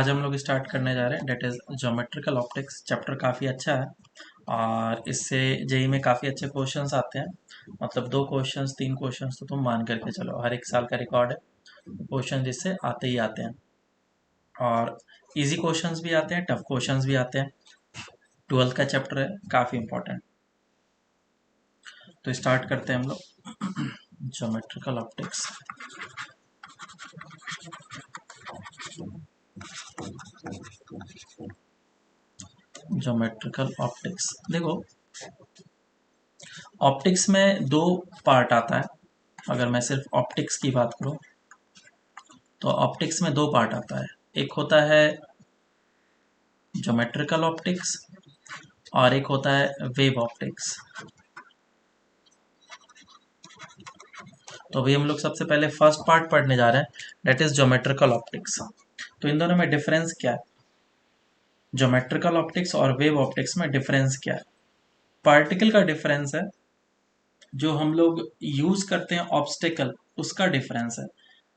आज हम लोग स्टार्ट करने जा रहे हैं that is geometrical optics. Chapter काफ़ी अच्छा है और इससे जेई में काफ़ी अच्छे क्वेश्चंस आते हैं। मतलब 2 क्वेश्चंस 3 क्वेश्चंस तो तुम मान करके चलो, हर एक साल का रिकॉर्ड है। क्वेश्चन इससे आते ही आते हैं और इजी क्वेश्चंस भी आते हैं, टफ क्वेश्चंस भी आते हैं। 12th का चैप्टर है, काफ़ी इंपॉर्टेंट। तो स्टार्ट करते हैं हम लोग ज्योमेट्रिकल ऑप्टिक्स। ज्योमेट्रिकल ऑप्टिक्स देखो, ऑप्टिक्स में 2 पार्ट आता है। अगर मैं सिर्फ ऑप्टिक्स की बात करूं तो ऑप्टिक्स में 2 पार्ट आता है। एक होता है ज्योमेट्रिकल ऑप्टिक्स और एक होता है वेव ऑप्टिक्स। तो अभी हम लोग सबसे पहले फर्स्ट पार्ट पढ़ने जा रहे हैं, डेट इज ज्योमेट्रिकल ऑप्टिक्स। तो इन दोनों में डिफरेंस क्या है? ज्योमेट्रिकल ऑप्टिक्स और वेव ऑप्टिक्स में डिफरेंस क्या है? पार्टिकल का डिफरेंस है, जो हम लोग यूज करते हैं ऑब्स्टेकल, उसका डिफरेंस है।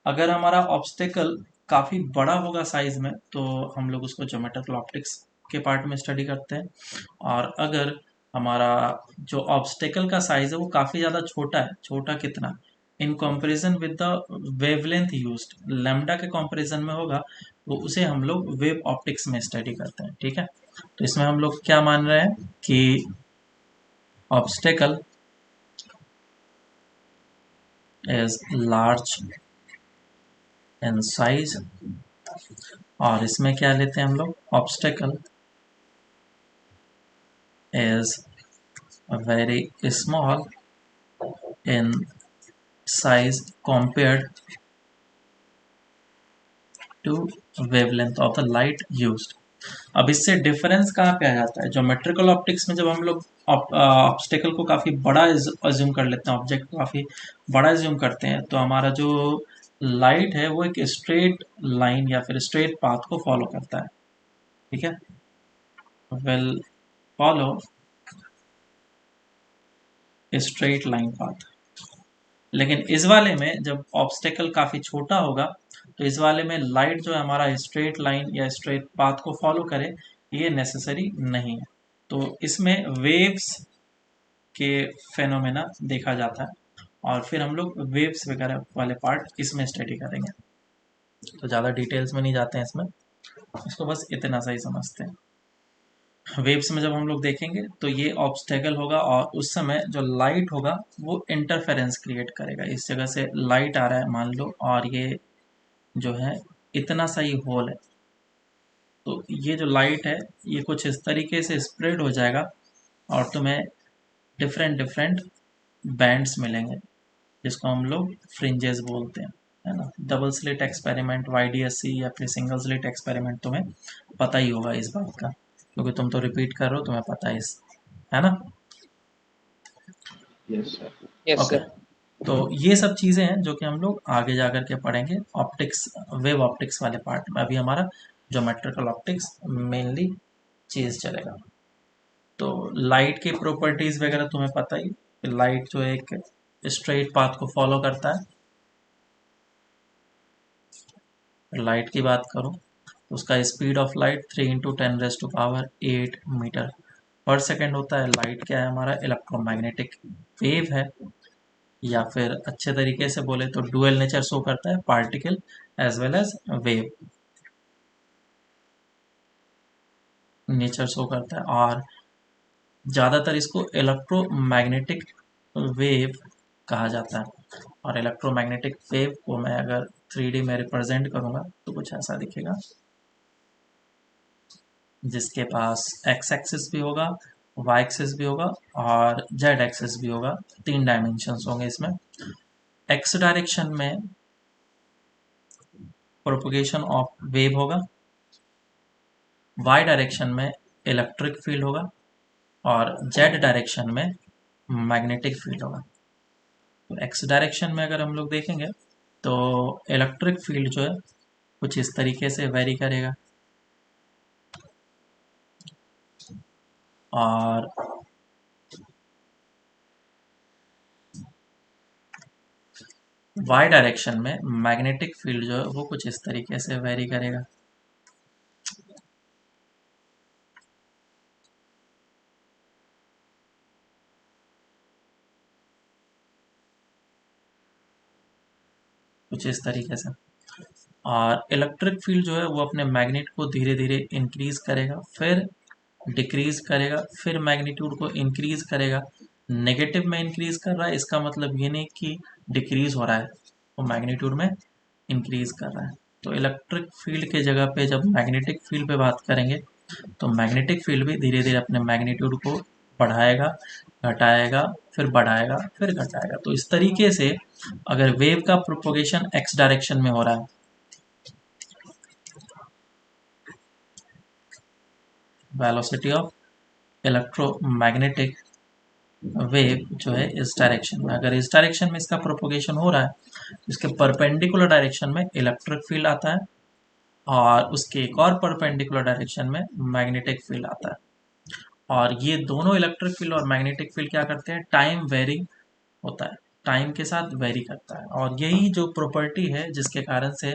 अगर हमारा ऑब्स्टेकल काफ़ी बड़ा होगा साइज में तो हम लोग उसको ज्योमेट्रिकल ऑप्टिक्स के पार्ट में स्टडी करते हैं। और अगर हमारा जो ऑब्स्टेकल का साइज है वो काफ़ी ज़्यादा छोटा है, छोटा कितना, in comparison with the wavelength used, lambda के कंपैरिजन में होगा, तो उसे हम लोग वेव ऑप्टिक्स में स्टडी करते हैं। ठीक है, तो इसमें हम लोग क्या मान रहे हैं कि obstacle is large in size, और इसमें क्या लेते हैं हम लोग, obstacle is very small in size compared to wavelength of the light used। अब इससे डिफरेंस कहाँ पे आ जाता है? ज्योमेट्रिकल ऑप्टिक्स में जब हम लोग ऑब्स्टेकल को काफ़ी बड़ा अज्यूम कर लेते हैं, ऑब्जेक्ट को काफ़ी बड़ा अज्यूम करते हैं, तो हमारा जो लाइट है वो एक स्ट्रेट लाइन या फिर स्ट्रेट पाथ को फॉलो करता है। ठीक है, will follow straight line path. लेकिन इस वाले में जब ऑब्स्टेकल काफ़ी छोटा होगा तो इस वाले में लाइट जो है हमारा स्ट्रेट लाइन या स्ट्रेट पाथ को फॉलो करे, ये नेसेसरी नहीं है। तो इसमें वेव्स के फेनोमेना देखा जाता है और फिर हम लोग वेव्स वगैरह वाले पार्ट इसमें स्टडी करेंगे। तो ज़्यादा डिटेल्स में नहीं जाते हैं इसमें, इसको बस इतना सा ही समझते हैं। वेव्स में जब हम लोग देखेंगे तो ये ऑब्स्टेकल होगा और उस समय जो लाइट होगा वो इंटरफेरेंस क्रिएट करेगा। इस जगह से लाइट आ रहा है मान लो, और ये जो है इतना सा ही होल है, तो ये जो लाइट है ये कुछ इस तरीके से स्प्रेड हो जाएगा और तुम्हें डिफरेंट डिफरेंट बैंड्स मिलेंगे, जिसको हम लोग फ्रिंजेस बोलते हैं, है ना। डबल स्लिट एक्सपेरिमेंट, वाईडीएससी या फिर सिंगल स्लिट एक्सपेरिमेंट तुम्हें पता ही होगा इस बात का, क्योंकि तुम तो रिपीट कर रहे हो, तुम्हें पता है इस, है ना। Yes sir. Yes okay, sir. तो ये सब चीज़ें हैं जो कि हम लोग आगे जा कर के पढ़ेंगे ऑप्टिक्स, वेव ऑप्टिक्स वाले पार्ट में। अभी हमारा ज्योमेट्रिकल ऑप्टिक्स मेनली चीज़ चलेगा। तो लाइट की प्रॉपर्टीज़ वगैरह तुम्हें पता ही, लाइट जो एक स्ट्रेट पाथ को फॉलो करता है। लाइट की बात करूं तो उसका स्पीड ऑफ लाइट 3 × 10⁻⁸ मीटर पर सेकेंड होता है। लाइट क्या है? हमारा इलेक्ट्रोमैग्नेटिक वेव है, या फिर अच्छे तरीके से बोले तो डुअल नेचर शो करता है, particle as well as wave nature show करता है। और ज़्यादातर इसको इलेक्ट्रोमैग्नेटिक वेव कहा जाता है। और इलेक्ट्रोमैग्नेटिक वेव को मैं अगर 3D में रिप्रेजेंट करूँगा तो कुछ ऐसा दिखेगा, जिसके पास एक्स एक्सिस भी होगा, वाई एक्सिस भी होगा और जेड एक्सिस भी होगा। 3 डायमेंशंस होंगे इसमें। एक्स डायरेक्शन में प्रोपगेशन ऑफ वेव होगा, वाई डायरेक्शन में इलेक्ट्रिक फील्ड होगा और जेड डायरेक्शन में मैग्नेटिक फील्ड होगा। तो एक्स डायरेक्शन में अगर हम लोग देखेंगे तो इलेक्ट्रिक फील्ड जो है कुछ इस तरीके से वेरी करेगा, और वाई डायरेक्शन में मैग्नेटिक फील्ड जो है वो कुछ इस तरीके से वेरी करेगा। कुछ इस तरीके से। और इलेक्ट्रिक फील्ड जो है वो अपने मैग्नेट को धीरे धीरे इंक्रीज करेगा, फिर डिक्रीज करेगा, फिर मैग्नीट्यूड को इंक्रीज करेगा। नेगेटिव में इंक्रीज कर रहा है, इसका मतलब ये नहीं कि डिक्रीज हो रहा है, वो मैग्नीट्यूड में इंक्रीज कर रहा है। तो इलेक्ट्रिक फील्ड के जगह पे जब मैग्नेटिक फील्ड पे बात करेंगे तो मैग्नेटिक फील्ड भी धीरे धीरे अपने मैग्नीट्यूड को बढ़ाएगा, घटाएगा, फिर बढ़ाएगा, फिर घटाएगा। तो इस तरीके से अगर वेव का प्रोपोगेशन एक्स डायरेक्शन में हो रहा है, वेलोसिटी ऑफ इलेक्ट्रोमैग्नेटिक वेव जो है इस डायरेक्शन में, अगर इस डायरेक्शन में इसका प्रोपोगेशन हो रहा है तो इसके परपेंडिकुलर डायरेक्शन में इलेक्ट्रिक फील्ड आता है, और उसके एक और परपेंडिकुलर डायरेक्शन में मैग्नेटिक फील्ड आता है। और ये दोनों इलेक्ट्रिक फील्ड और मैग्नेटिक फील्ड क्या करते हैं, टाइम वेरिंग होता है, टाइम के साथ वेरी करता है। और यही जो प्रॉपर्टी है जिसके कारण से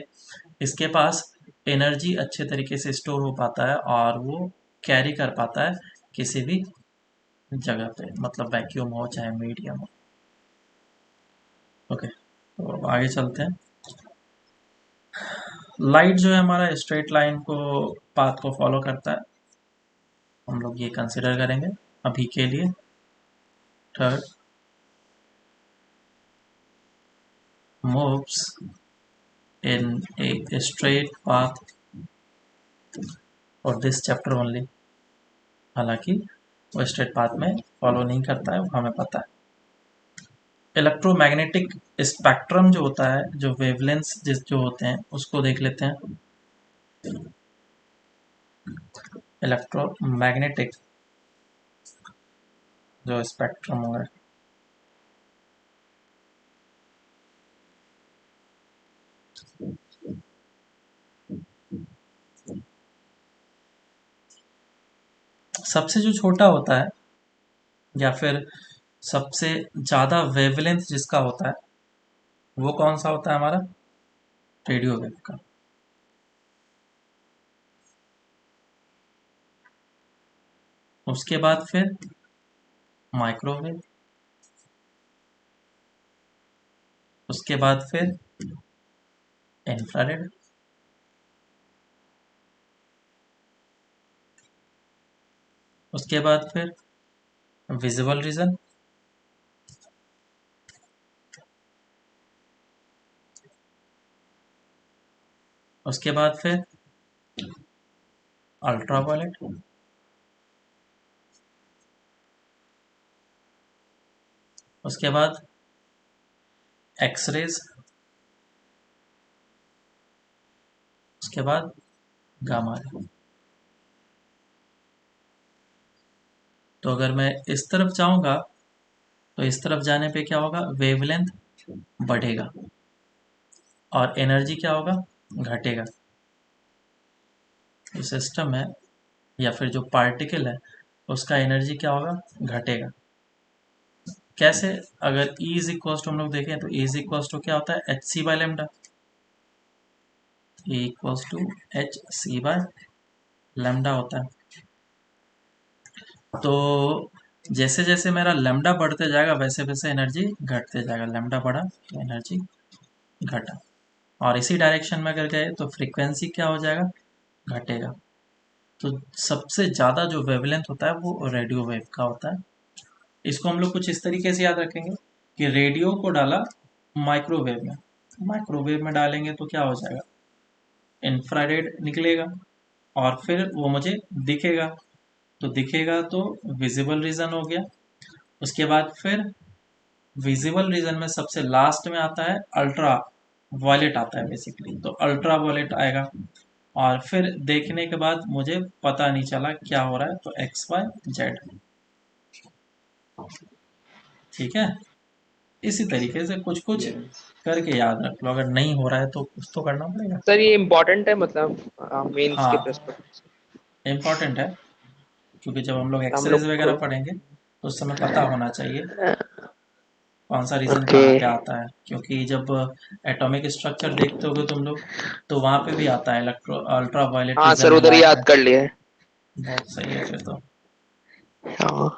इसके पास एनर्जी अच्छे तरीके से स्टोर हो पाता है और वो कैरी कर पाता है किसी भी जगह पे, मतलब वैक्यूम हो चाहे मीडियम हो। ओके, तो अब आगे चलते हैं। लाइट जो है हमारा स्ट्रेट लाइन को पाथ को फॉलो करता है, हम लोग ये कंसिडर करेंगे अभी के लिए। Third, moves in a straight path for this chapter only। हालांकि वो स्ट्रेट पाथ में फॉलो नहीं करता है, वो हमें पता है। इलेक्ट्रोमैग्नेटिक स्पेक्ट्रम जो होता है, जो वेवलेंथ्स जिस जो होते हैं उसको देख लेते हैं। इलेक्ट्रोमैग्नेटिक जो स्पेक्ट्रम होगा, सबसे जो छोटा होता है या फिर सबसे ज़्यादा वेवलेंथ जिसका होता है वो कौन सा होता है हमारा, रेडियो वेव का। उसके बाद फिर माइक्रोवेव, उसके बाद फिर इंफ्रारेड, उसके बाद फिर विजिबल रीजन, उसके बाद फिर अल्ट्रावायलेट, उसके बाद एक्सरेज, उसके बाद गामा रे। तो अगर मैं इस तरफ जाऊंगा तो इस तरफ जाने पे क्या होगा, वेवलेंथ बढ़ेगा और एनर्जी क्या होगा, घटेगा। जो सिस्टम है या फिर जो पार्टिकल है उसका एनर्जी क्या होगा, घटेगा। कैसे, अगर E इज इक्वल टू हम लोग देखें तो E इज इक्वल टू क्या होता है, H C by lambda. E equal to H C by lambda होता है। तो जैसे जैसे मेरा लेमडा बढ़ते जाएगा वैसे वैसे एनर्जी घटते जाएगा, लेमडा बढ़ा तो एनर्जी घटा। और इसी डायरेक्शन में अगर गए तो फ्रीक्वेंसी क्या हो जाएगा, घटेगा। तो सबसे ज़्यादा जो वेवलेंथ होता है वो रेडियो वेव का होता है। इसको हम लोग कुछ इस तरीके से याद रखेंगे कि रेडियो को डाला माइक्रोवेव में, माइक्रोवेव में डालेंगे तो क्या हो जाएगा, इंफ्रारेड निकलेगा और फिर वो मुझे दिखेगा। तो दिखेगा तो विजिबल रीजन हो गया। उसके बाद फिर विजिबल रीजन में सबसे लास्ट में आता है अल्ट्रा वायलेट आता है बेसिकली, तो अल्ट्रा वायलेट आएगा। और फिर देखने के बाद मुझे पता नहीं चला क्या हो रहा है, तो एक्स वाई जेड। ठीक है, इसी तरीके से कुछ कुछ यस करके याद रख लो, अगर नहीं हो रहा है तो कुछ तो करना पड़ेगा। सर, ये इम्पोर्टेंट है मतलब मेंस के हाँ, पर्सपेक्टिव से। इम्पोर्टेंट है, क्योंकि जब हम लोग हम एक्सरेज लोग वगैरह पढ़ेंगे तो उस समय पता होना चाहिए कौन सा रीजन ओके। कहाँ क्या आता है। क्योंकि जब एटॉमिक स्ट्रक्चर देखते होगे तुम लोग तो वहाँ पे भी आता है, इलेक्ट्रो अल्ट्रा वायलेट हाँ रीजन सर, में उधर लाइट याद है। कर लिया है। बहुत सही है फिर तो। हाँ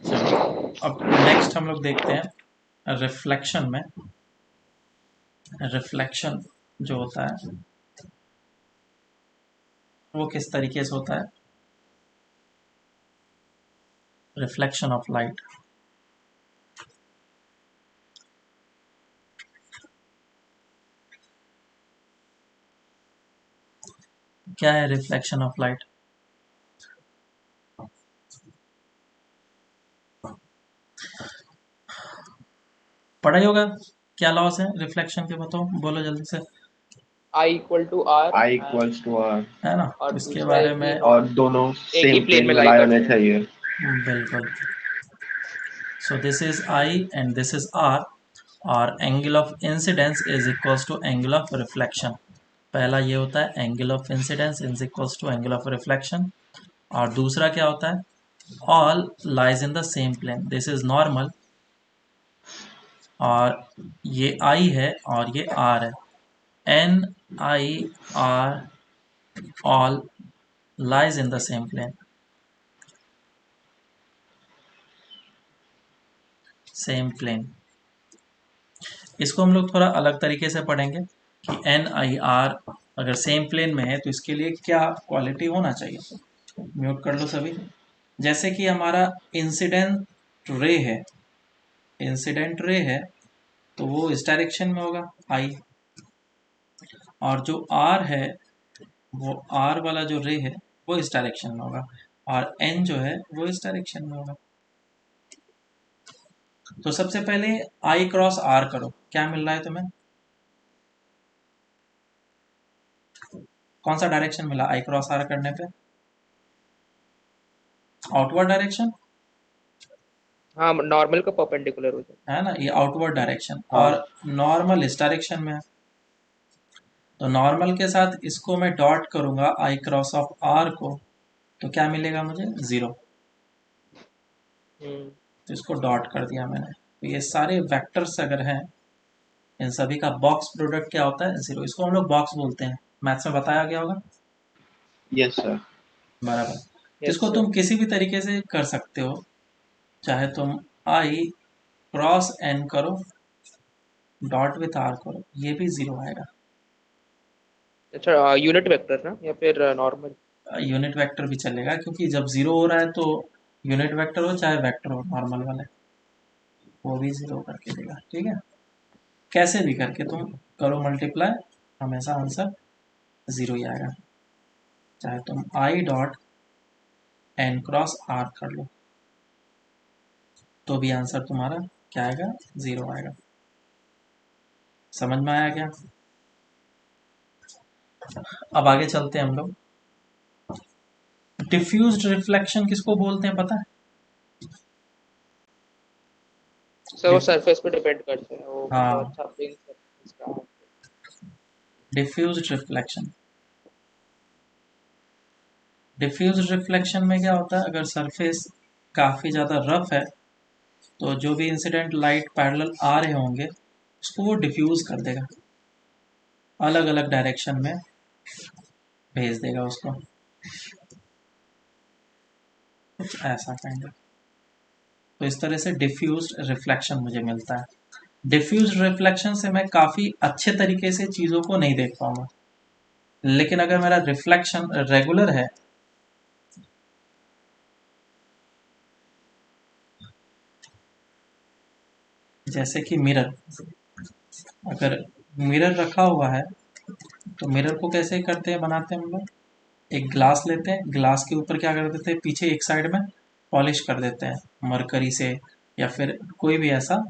चलो, अब नेक्स्ट हम लोग देखते हैं रिफ्लेक्शन में। रिफ्लेक्शन जो होता है वो किस तरीके से होता है? Reflection of light. क्या है रिफ्लेक्शन ऑफ लाइट? पढ़ा ही होगा। क्या लॉस है रिफ्लेक्शन के, बताओ, बोलो जल्दी से। I equal to R I equals to R. है ना, और तो इसके दूसरा है बारे कि में और दोनों एक ही सेम प्लेन प्लेन में में लाई लाई करते होने हैं। चाहिए। बिल्कुल। So this is I and this is R, और angle of incidence is equals to angle of reflection. पहला ये होता है angle of incidence is equals to angle of reflection, और दूसरा क्या होता है? All lies in the same plane, this is normal, और ये आई है और ये आर है। N I R all lies in the same plane, same plane. इसको हम लोग थोड़ा अलग तरीके से पढ़ेंगे कि एन आई आर अगर सेम प्लेन में है तो इसके लिए क्या क्वालिटी होना चाहिए। म्यूट कर लो सभी। जैसे कि हमारा इंसिडेंट रे है, इंसिडेंट रे है तो वो इस डायरेक्शन में होगा आई, और जो आर है वो आर वाला जो रे है वो इस डायरेक्शन में होगा, और एन जो है वो इस डायरेक्शन में होगा। तो सबसे पहले आई क्रॉस आर करो, क्या मिल रहा है तुम्हें? कौन सा डायरेक्शन मिला आई क्रॉस आर करने पे? आउटवर्ड डायरेक्शन हाँ, नॉर्मल का परपेंडिकुलर हो जाए। है ना, ये आउटवर्ड डायरेक्शन, हाँ। और नॉर्मल इस डायरेक्शन में है। तो नॉर्मल के साथ इसको मैं डॉट करूंगा आई क्रॉस ऑफ आर को, तो क्या मिलेगा मुझे? जीरो। हम्म। तो इसको डॉट कर दिया मैंने। तो ये सारे वेक्टर्स अगर हैं, इन सभी का बॉक्स प्रोडक्ट क्या होता है? जीरो। इसको हम लोग बॉक्स बोलते हैं, मैथ्स में बताया गया होगा। Yes sir. बराबर। तो यस इसको सर। तुम किसी भी तरीके से कर सकते हो, चाहे तुम आई क्रॉस एन करो, डॉट विथ आर करो, ये भी जीरो आएगा। अच्छा, यूनिट वेक्टर ना, या फिर नॉर्मल? यूनिट वेक्टर भी चलेगा, क्योंकि जब जीरो हो रहा है तो यूनिट वेक्टर हो चाहे वेक्टर हो नॉर्मल वाले, वो भी जीरो करके देगा। ठीक है, कैसे भी करके तुम करो मल्टीप्लाई, हमेशा आंसर जीरो ही आएगा। चाहे तुम I dot N cross R कर लो तो भी आंसर तुम्हारा क्या आएगा? जीरो आएगा। समझ में आया क्या? अब आगे चलते हैं हम लोग। डिफ्यूज्ड रिफ्लेक्शन किसको बोलते हैं पता है? सर वो सरफेस पे डिपेंड करते हैं, वो मतलब हाँ, अच्छा फ्रिंज सरफेस का। Diffused reflection. डिफ्यूज रिफ्लेक्शन में क्या होता है, अगर सरफेस काफ़ी ज़्यादा रफ है तो जो भी इंसिडेंट लाइट पैरेलल आ रहे होंगे उसको वो डिफ्यूज कर देगा, अलग अलग डायरेक्शन में भेज देगा उसको, कुछ ऐसा काइंड। तो इस तरह से डिफ्यूज रिफ्लेक्शन मुझे मिलता है। डिफ्यूज रिफ्लेक्शन से मैं काफ़ी अच्छे तरीके से चीज़ों को नहीं देख पाऊंगा, लेकिन अगर मेरा रिफ्लेक्शन रेगुलर है, जैसे कि मिरर, अगर मिरर रखा हुआ है तो मिरर को कैसे करते हैं, बनाते हैं हम लोग, एक ग्लास लेते हैं, ग्लास के ऊपर क्या कर देते हैं, पीछे एक साइड में पॉलिश कर देते हैं मरकरी से, या फिर कोई भी ऐसा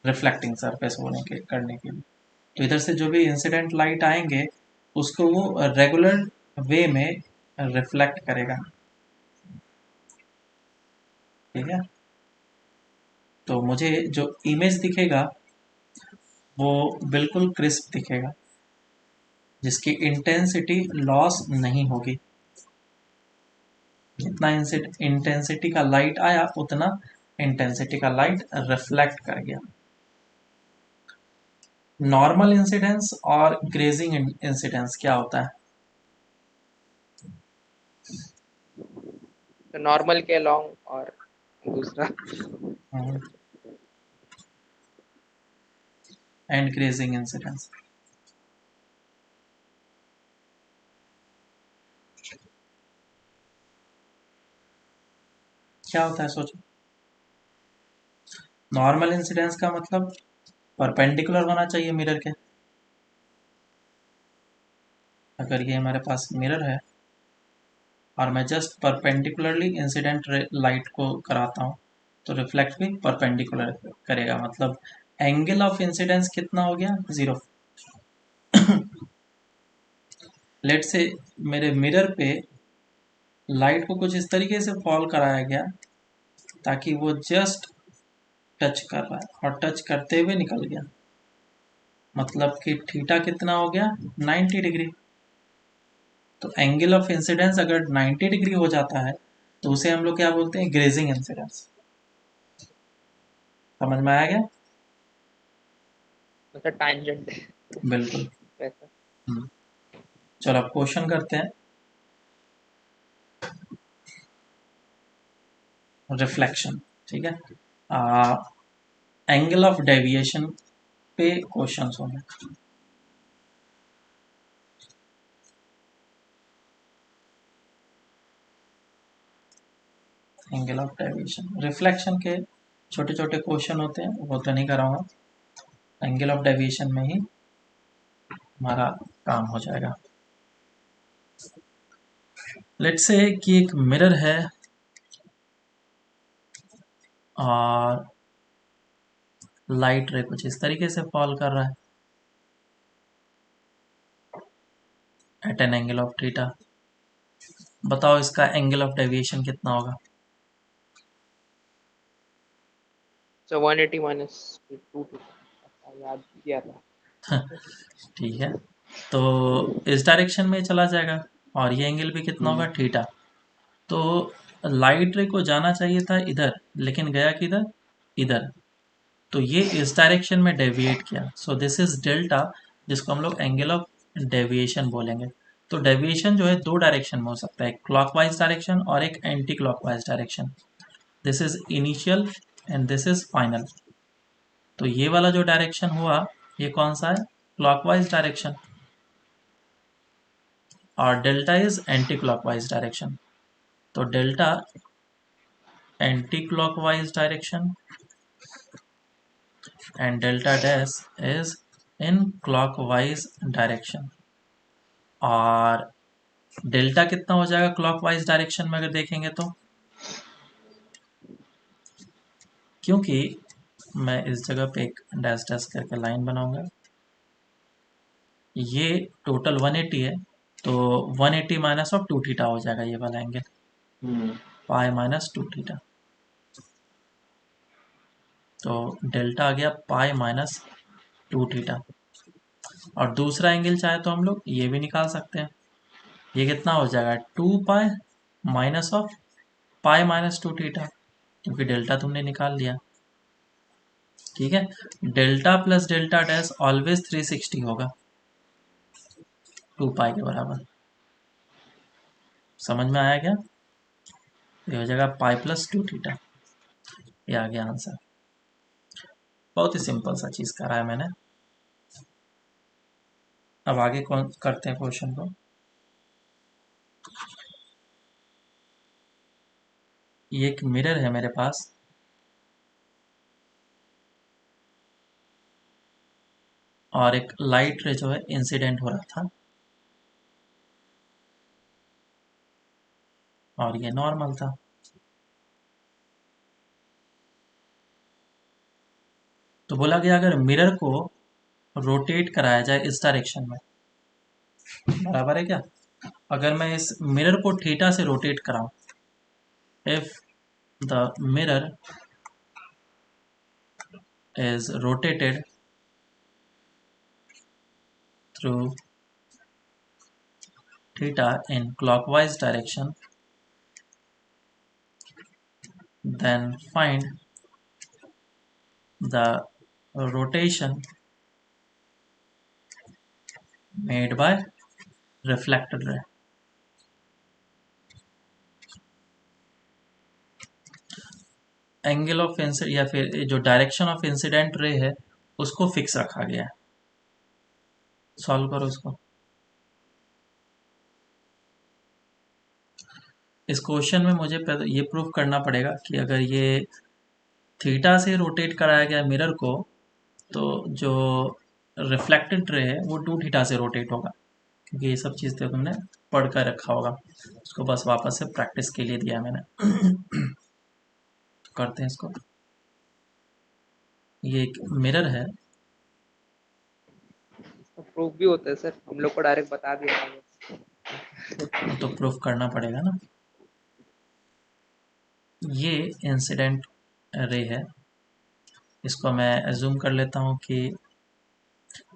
रिफ्लेक्टिंग सरफेस होने के करने के लिए। तो इधर से जो भी इंसिडेंट लाइट आएंगे उसको वो रेगुलर वे में रिफ्लेक्ट करेगा। ठीक है, तो मुझे जो इमेज दिखेगा वो बिल्कुल क्रिस्प दिखेगा, जिसकी इंटेंसिटी लॉस नहीं होगी। जितना इंटेंसिटी का लाइट आया उतना इंटेंसिटी का लाइट रिफ्लेक्ट कर गया। नॉर्मल इंसिडेंस और ग्रेजिंग इंसिडेंस क्या होता है? तो नॉर्मल के लॉन्ग और दूसरा। And grazing incidence. क्या होता है सोचो। नॉर्मल इंसिडेंस का मतलब परपेंडिकुलर होना चाहिए मिरर के। अगर ये हमारे पास मिरर है और मैं जस्ट परपेंडिकुलरली इंसिडेंट लाइट को कराता हूँ तो रिफ्लेक्ट भी परपेंडिकुलर करेगा, मतलब एंगल ऑफ इंसिडेंस कितना हो गया, 0। लेट से मेरे मिरर पे लाइट को कुछ इस तरीके से फॉल कराया गया ताकि वो जस्ट टच कर रहा है और टच करते हुए निकल गया, मतलब कि थीटा कितना हो गया, 90 डिग्री। तो एंगल ऑफ इंसिडेंस अगर 90 डिग्री हो जाता है तो उसे हम लोग क्या बोलते हैं, ग्रेजिंग इंसिडेंस। समझ में आया क्या? मतलब टैंजेंट बिल्कुल। वैसा। चलो अब क्वेश्चन करते हैं। रिफ्लेक्शन, ठीक है। एंगल ऑफ डेविएशन पे क्वेश्चन होंगे। एंगल ऑफ डेविएशन, रिफ्लेक्शन के छोटे छोटे क्वेश्चन होते हैं, वो तो नहीं कराऊंगा। एंगल ऑफ डेविएशन में ही हमारा काम हो जाएगा। लेट्स से कि एक मिरर है और लाइट रे कुछ इस तरीके से फॉल कर रहा है at an angle of theta. बताओ इसका एंगल ऑफ डेविएशन कितना होगा? सो 180 माइनस 2 याद किया था। ठीक है, तो इस डायरेक्शन में चला जाएगा और ये एंगल भी कितना होगा, थीटा। तो लाइट रे को जाना चाहिए था इधर, लेकिन गया किधर, इधर। तो ये इस डायरेक्शन में डेविएट किया, सो दिस इज डेल्टा, जिसको हम लोग एंगल ऑफ डेविएशन बोलेंगे। तो डेविएशन जो है दो डायरेक्शन में हो सकता है, एक क्लॉकवाइज डायरेक्शन और एक anti clockwise direction. This is initial and this is final. तो ये वाला जो डायरेक्शन हुआ ये कौन सा है, क्लॉकवाइज डायरेक्शन, और delta is anti clockwise direction. तो delta anti clockwise direction and delta dash is in clockwise direction. और डेल्टा कितना हो जाएगा क्लॉकवाइज डायरेक्शन में अगर देखेंगे तो, क्योंकि मैं इस जगह पे एक डैश डैश करके लाइन बनाऊंगा, ये टोटल 180 है, तो 180 माइनस ऑफ 2 थीटा हो जाएगा ये वाला एंगल, पाई माइनस 2 थीटा। तो डेल्टा आ गया पाई माइनस 2 थीटा। और दूसरा एंगल चाहे तो हम लोग ये भी निकाल सकते हैं, ये कितना हो जाएगा, 2 pi minus of pi minus 2 theta, क्योंकि डेल्टा तुमने निकाल लिया। ठीक है, delta plus delta dash always 360 होगा, 2 पाई के बराबर। समझ में आया क्या? ये हो जाएगा पाई प्लस 2 थीटा। ये आ गया आंसर। बहुत ही सिंपल सा चीज करा है मैंने। अब आगे कौन करते हैं क्वेश्चन को। ये एक मिरर है मेरे पास और एक लाइट रे जो है इंसिडेंट हो रहा था और ये नॉर्मल था। तो बोला गया अगर मिरर को रोटेट कराया जाए इस डायरेक्शन में, बराबर है क्या? अगर मैं इस मिरर को थीटा से रोटेट कराऊं, if the mirror is rotated through theta in clockwise direction, then find the rotation made by reflected ray। Angle of incident या फिर जो डायरेक्शन ऑफ इंसिडेंट रे है उसको फिक्स रखा गया है। सॉल्व करो इसको। इस क्वेश्चन में मुझे ये प्रूफ करना पड़ेगा कि अगर ये थीटा से रोटेट कराया गया मिरर को, तो जो रिफ्लेक्टेड रे है वो 2 थीटा से रोटेट होगा, क्योंकि ये सब चीज़ तो तुमने पढ़ कर रखा होगा, उसको बस वापस से प्रैक्टिस के लिए दिया है मैंने। तो करते हैं इसको। ये एक मिरर है, प्रूफ भी होता है सर, हम लोग को डायरेक्ट बता दिया था। तो प्रूफ करना पड़ेगा ना। ये इंसिडेंट रे है, इसको मैं एज्यूम कर लेता हूँ कि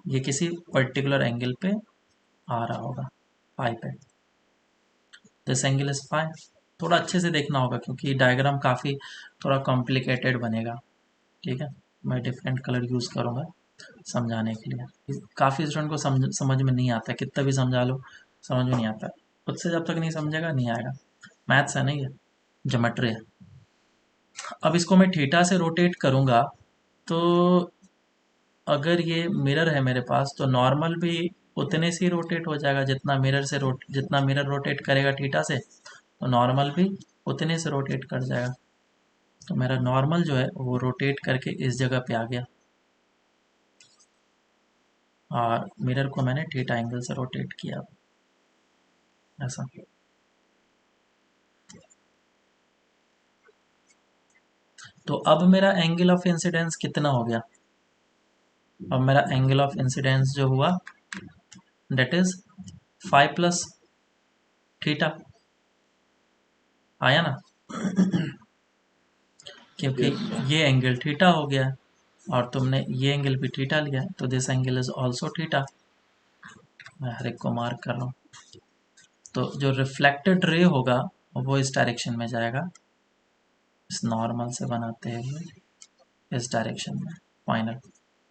ये किसी पर्टिकुलर एंगल पे आ रहा होगा, पाई पे। This angle is pi. थोड़ा अच्छे से देखना होगा क्योंकि डायग्राम काफ़ी थोड़ा कॉम्प्लिकेटेड बनेगा, ठीक है। मैं डिफरेंट कलर यूज़ करूँगा समझाने के लिए। काफ़ी स्टूडेंट को समझ में नहीं आता, कितना भी समझा लो समझ में नहीं आता। खुद से जब तक नहीं समझेगा नहीं आएगा। मैथ्स है नहीं है, ज्योमेट्री है। अब इसको मैं थीटा से रोटेट करूँगा, तो अगर ये मिरर है मेरे पास, तो नॉर्मल भी उतने से ही रोटेट हो जाएगा जितना मिरर रोटेट करेगा थीटा से, तो नॉर्मल भी उतने से रोटेट कर जाएगा। तो मेरा नॉर्मल जो है वो रोटेट करके इस जगह पे आ गया, और मिरर को मैंने थीटा एंगल से रोटेट किया, ऐसा। तो अब मेरा एंगल ऑफ इंसिडेंस कितना हो गया? अब मेरा एंगल ऑफ इंसिडेंस जो हुआ डेट इज 5 प्लस थीटा, आया ना? क्योंकि Yes, sir. ये एंगल थीटा हो गया है और तुमने ये एंगल भी थीटा लिया है, तो this angle is also theta. मैं हर एक को मार्क कर रहा हूँ। तो जो रिफ्लेक्टेड रे होगा वो इस डायरेक्शन में जाएगा, इस नॉर्मल से बनाते हुए इस डायरेक्शन में फाइनल।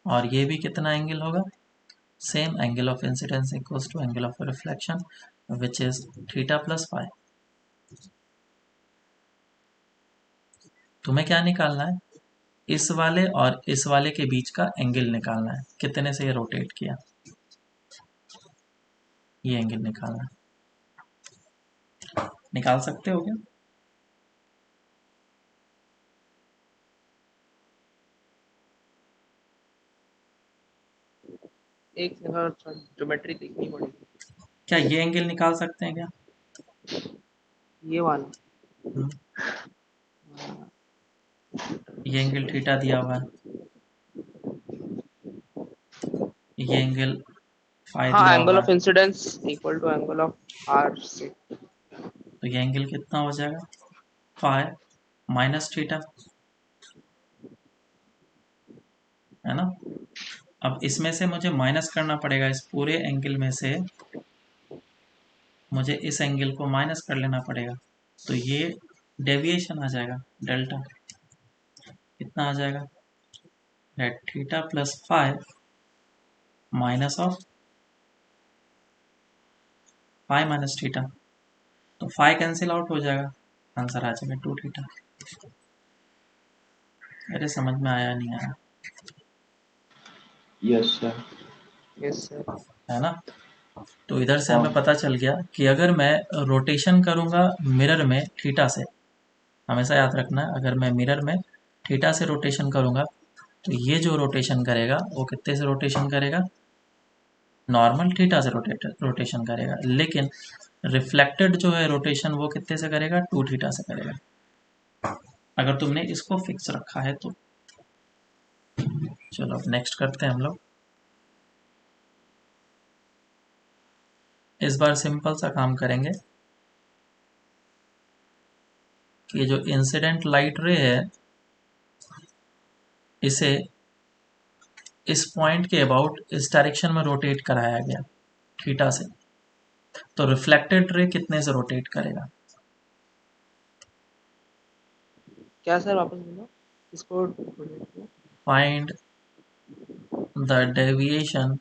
और ये भी कितना एंगल होगा? Same angle of incidence equals to angle of reflection which is theta plus phi. तुम्हें क्या निकालना है? इस वाले और इस वाले के बीच का एंगल निकालना है, कितने से ये रोटेट किया, ये एंगल निकालना है। निकाल सकते हो क्या? एक ज्योमेट्री देखनी पड़ेगी। क्या ये एंगल निकाल सकते हैं क्या? ये वाला हम्म, ये एंगल थीटा दिया हुआ है, ये एंगल फाई हाँ, दिया एंगल हुआ ऑफ है, incidence equal to angle of R से। तो ये एंगल कितना हो जाएगा? फाई माइनस थीटा, है ना? अब इसमें से मुझे माइनस करना पड़ेगा, इस पूरे एंगल में से मुझे इस एंगल को माइनस कर लेना पड़ेगा, तो ये डेविएशन आ जाएगा, डेल्टा कितना आ जाएगा? That theta plus five minus of five minus theta, तो फाइव कैंसिल आउट हो जाएगा, आंसर आ जाएगा 2 थीटा। अरे समझ में आया नहीं आया? Yes, sir. Yes sir. है ना? तो इधर से हाँ. हमें पता चल गया कि अगर मैं रोटेशन करूंगा मिरर में थीटा से, हमेशा याद रखना है, अगर मैं मिरर में थीटा से रोटेशन करूंगा, तो ये जो रोटेशन करेगा वो कितने से रोटेशन करेगा? नॉर्मल थीटा से रोटेशन करेगा, लेकिन रिफ्लेक्टेड जो है रोटेशन वो कितने से करेगा? 2 थीटा से करेगा, अगर तुमने इसको फिक्स रखा है तो। चलो अब नेक्स्ट करते हैं हम लोग। इस बार सिंपल सा काम करेंगे कि जो इंसिडेंट लाइट रे है इसे इस पॉइंट के अबाउट इस डायरेक्शन में रोटेट कराया गया थीटा से, तो रिफ्लेक्टेड रे कितने से रोटेट करेगा? क्या सर, वापस बोलो इसको। Find the deviation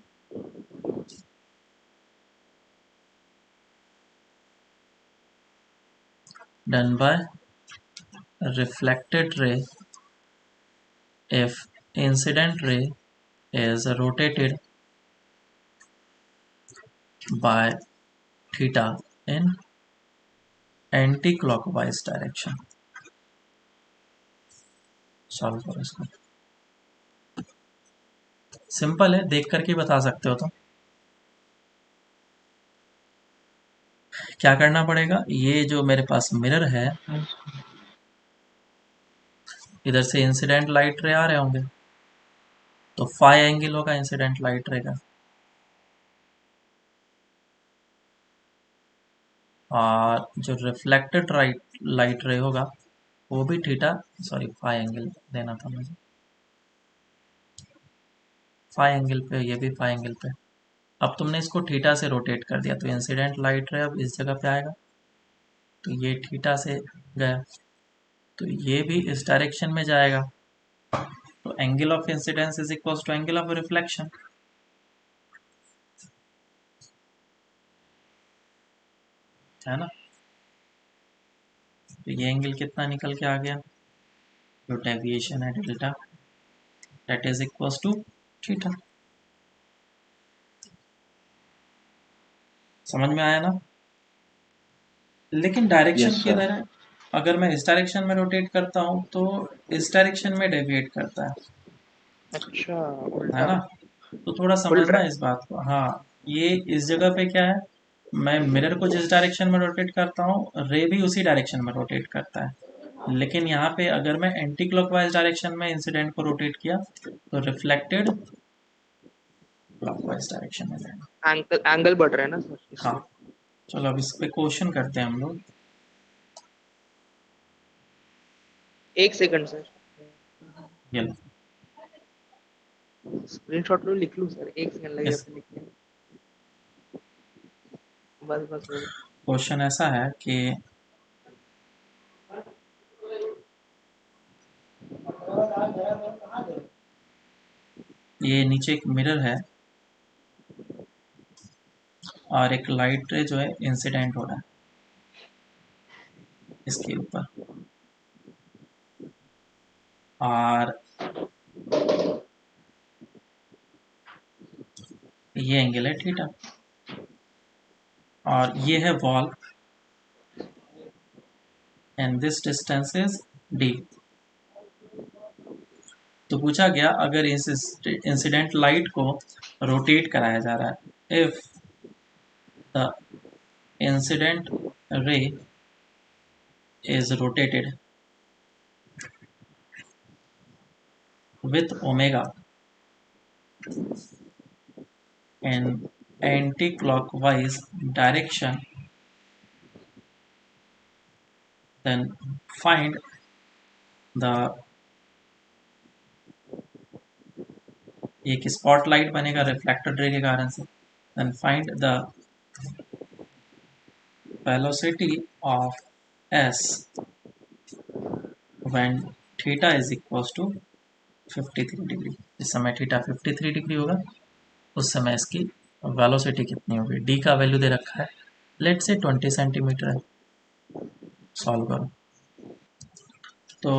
done by reflected ray if incident ray is rotated by theta in anti-clockwise direction. Solve करो इसको, सिंपल है, देख करके बता सकते हो। तो क्या करना पड़ेगा, ये जो मेरे पास मिरर है, इधर से इंसिडेंट लाइट रे आ रहे होंगे, तो फाई एंगल होगा इंसिडेंट लाइट रे का, और जो रिफ्लेक्टेड लाइट रे होगा वो भी थीटा, सॉरी फाई एंगल देना था मुझे, फाई एंगल पे, ये भी फाई एंगल पे। अब तुमने इसको थीटा से रोटेट कर दिया, तो इंसिडेंट लाइट रे अब इस जगह पे आएगा, तो ये थीटा से गया, तो ये भी इस डायरेक्शन में जाएगा, तो angle of incidence is equal to angle of reflection, है ना। तो ये एंगल कितना निकल के आ गया, जो डेविएशन है delta, that is equal to theta. समझ में आया ना। लेकिन डायरेक्शन Yes, sir. किधर है, अगर मैं इस डायरेक्शन में रोटेट करता हूँ तो इस डायरेक्शन में डेविएट करता अच्छा, है उल्टा ना। तो थोड़ा उल्टा। समझना इस बात को। हाँ, ये इस जगह पे क्या है, मैं मिरर को जिस डायरेक्शन में रोटेट करता हूँ, रे भी उसी डायरेक्शन में रोटेट करता है, लेकिन यहाँ पे अगर मैं एंटी क्लॉकवाइज डायरेक्शन में इंसिडेंट को रोटेट किया तो रिफ्लेक्टेड क्लॉकवाइज डायरेक्शन में जाएगा। एंगल बढ़ रहा है ना सर, हाँ, इसलिए। चलो अब इस पे क्वेश्चन करते हैं हम लोग। एक सेकंड सर, ये लो, स्क्रीनशॉट लो, लिख लूँ सर, एक सेकंड लगेगा इस फिर लिखने में। बस बस हो गया। क्वेश्चन ऐसा है कि ये नीचे एक मिरर है और एक लाइट रे जो है इंसिडेंट हो रहा है इसके ऊपर, और ये एंगल है थीटा, और ये है wall, and this distance is D. तो पूछा गया अगर इस इंसिडेंट लाइट को रोटेट कराया जा रहा है, if the incident ray is rotated with omega in anti-clockwise direction, then find the, एक स्पॉटलाइट बनेगा रिफ्लेक्टेड रे के कारण से, then find the velocity of s when theta is equals to 53 degree. जिस समय थीटा 53 डिग्री होगा उस समय इसकी वेलोसिटी कितनी होगी। डी का वैल्यू दे रखा है, लेट से 20 सेंटीमीटर है। सॉल्व करो। तो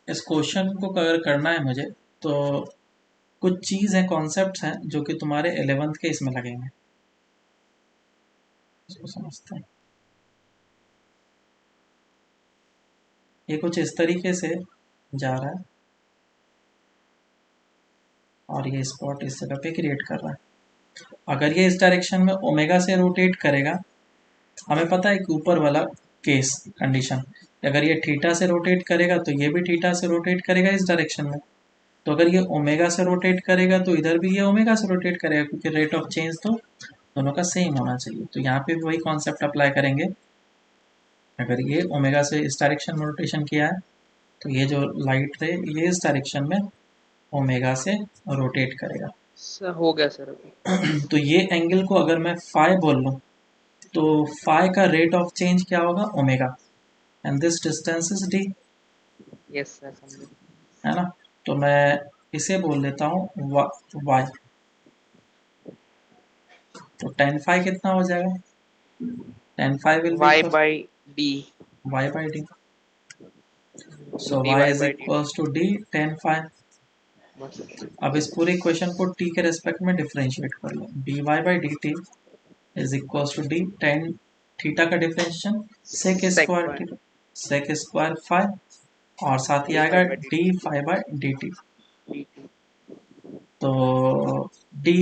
इस क्वेश्चन को अगर करना है मुझे, तो कुछ चीज़ है, कॉन्सेप्ट्स हैं जो कि तुम्हारे 11th के इसमें लगेंगे, इसको समझते हैं। ये कुछ इस तरीके से जा रहा है और ये स्पॉट इस जगह पे क्रिएट कर रहा है। अगर ये इस डायरेक्शन में ओमेगा से रोटेट करेगा, हमें पता है कि ऊपर वाला केस कंडीशन, अगर ये थीटा से रोटेट करेगा तो ये भी थीटा से रोटेट करेगा इस डायरेक्शन में, तो अगर ये ओमेगा से रोटेट करेगा तो इधर भी ये ओमेगा से रोटेट करेगा, क्योंकि रेट ऑफ चेंज तो दोनों का सेम होना चाहिए। तो यहाँ पे भी वही कॉन्सेप्ट अप्लाई करेंगे। अगर ये ओमेगा से इस डायरेक्शन में रोटेशन किया है तो ये जो लाइट रे ये इस डायरेक्शन में ओमेगा से रोटेट करेगा। सर हो गया सर अभी। तो ये एंगल को अगर मैं फाई बोल लूँ तो फाई का रेट ऑफ चेंज क्या होगा, omega, and this distance is D, yes sir, समझे। है ना। तो मैं इसे बोल देता हूँ वाई। तो टेन फाई कितना हो जाएगा, tan phi will be y equal by d. Y by d. तो So d y y is by D t. equals to d tan phi, मस्त। अब इस पूरे इक्वेशन को t के रेस्पेक्ट में डिफरेंशिएट कर लो। dy by D T is equal to D tan theta का differentiation sec sec square five theta, sec square five और साथ ही डी आएगा five by D D five by D T. T. तो D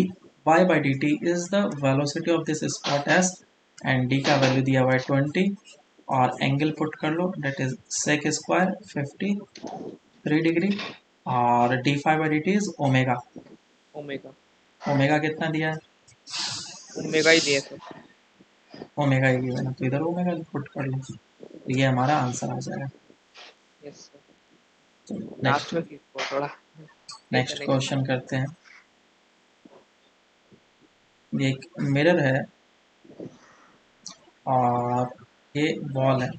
Y by D T is the velocity of this spot S and D का value दिया हुआ है 20 और एंगल पुट कर लो that is sec square 53 degree और D five by D T is omega. Omega. Omega कितना दिया है? ओमेगा ही दिया सर। ओमेगा ही दिया है ना, तो इधर ओमेगा पुट कर लो, तो ये हमारा आंसर आ जाएगा। Yes sir. तो लास्ट नेक्स्ट में थोड़ा नेक्स्ट टेंशन क्वेश्चन करते हैं। ये एक मिरर है और ये बॉल है,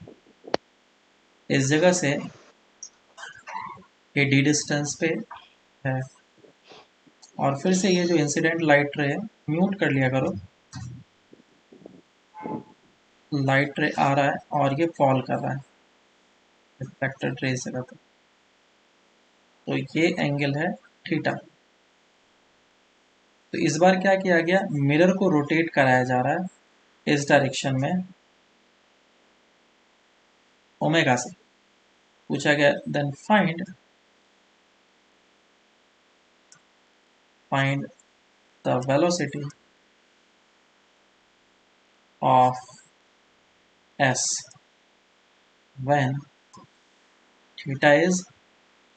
इस जगह से ये डी डिस्टेंस पे है और फिर से ये जो इंसिडेंट लाइट रे है, म्यूट कर लिया करो, लाइट रे आ रहा है और ये फॉल कर रहा है रिफ्लेक्टेड रे से, तो ये एंगल है थीटा। तो इस बार क्या किया गया, मिरर को रोटेट कराया जा रहा है इस डायरेक्शन में ओमेगा से। पूछा गया then find the velocity of S when theta is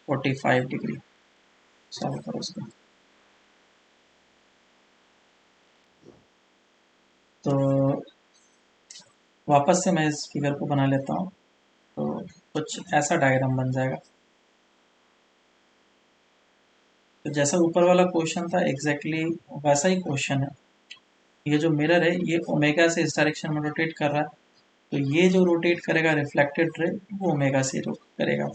45 degree. Solve करो इसको। तो वापस से मैं इस फिगर को बना लेता हूँ, तो कुछ ऐसा डायग्राम बन जाएगा। तो जैसा ऊपर वाला क्वेश्चन था एग्जैक्टली वैसा ही क्वेश्चन है। ये जो मिरर है ये ओमेगा से इस डायरेक्शन में रोटेट कर रहा है, तो ये जो रोटेट करेगा रिफ्लेक्टेड रे वो ओमेगा से करेगा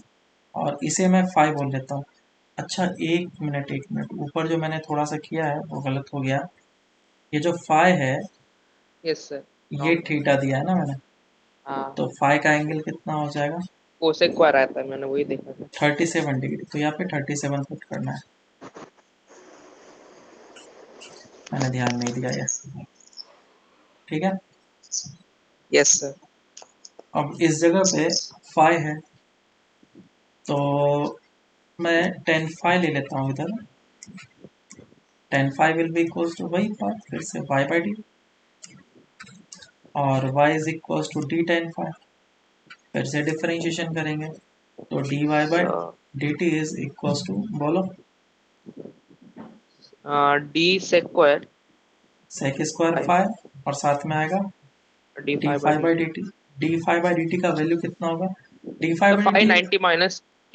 और इसे मैं 5 बोल लेता हूँ। अच्छा एक मिनट, ऊपर जो मैंने थोड़ा सा किया है वो गलत हो गया। ये जो 5 है यस सर। ये थीटा दिया है ना मैंने, हाँ तो 5 का एंगल कितना हो जाएगा? कोसेक बार आता है, मैंने वही देखा था। 37 डिग्री। तो यहाँ पे 37 पुट करना है, मैंने ध्यान नहीं दिया ये। ठीक है, यस सर। अब इस जगह पे 5 है तो मैं 10 फाइव ले लेता हूँ इधर। 10 five will be equal to वही पार्ट फिर से y बाई डी और y is equal to d 10 five, फिर से डिफरेंशिएशन करेंगे तो D Y by D T is equal to, बोलो, d square sec square five 5 और साथ में आएगा d D five by five d by t. D t. D five by D t का वैल्यू कितना होगा? डी तो five by D five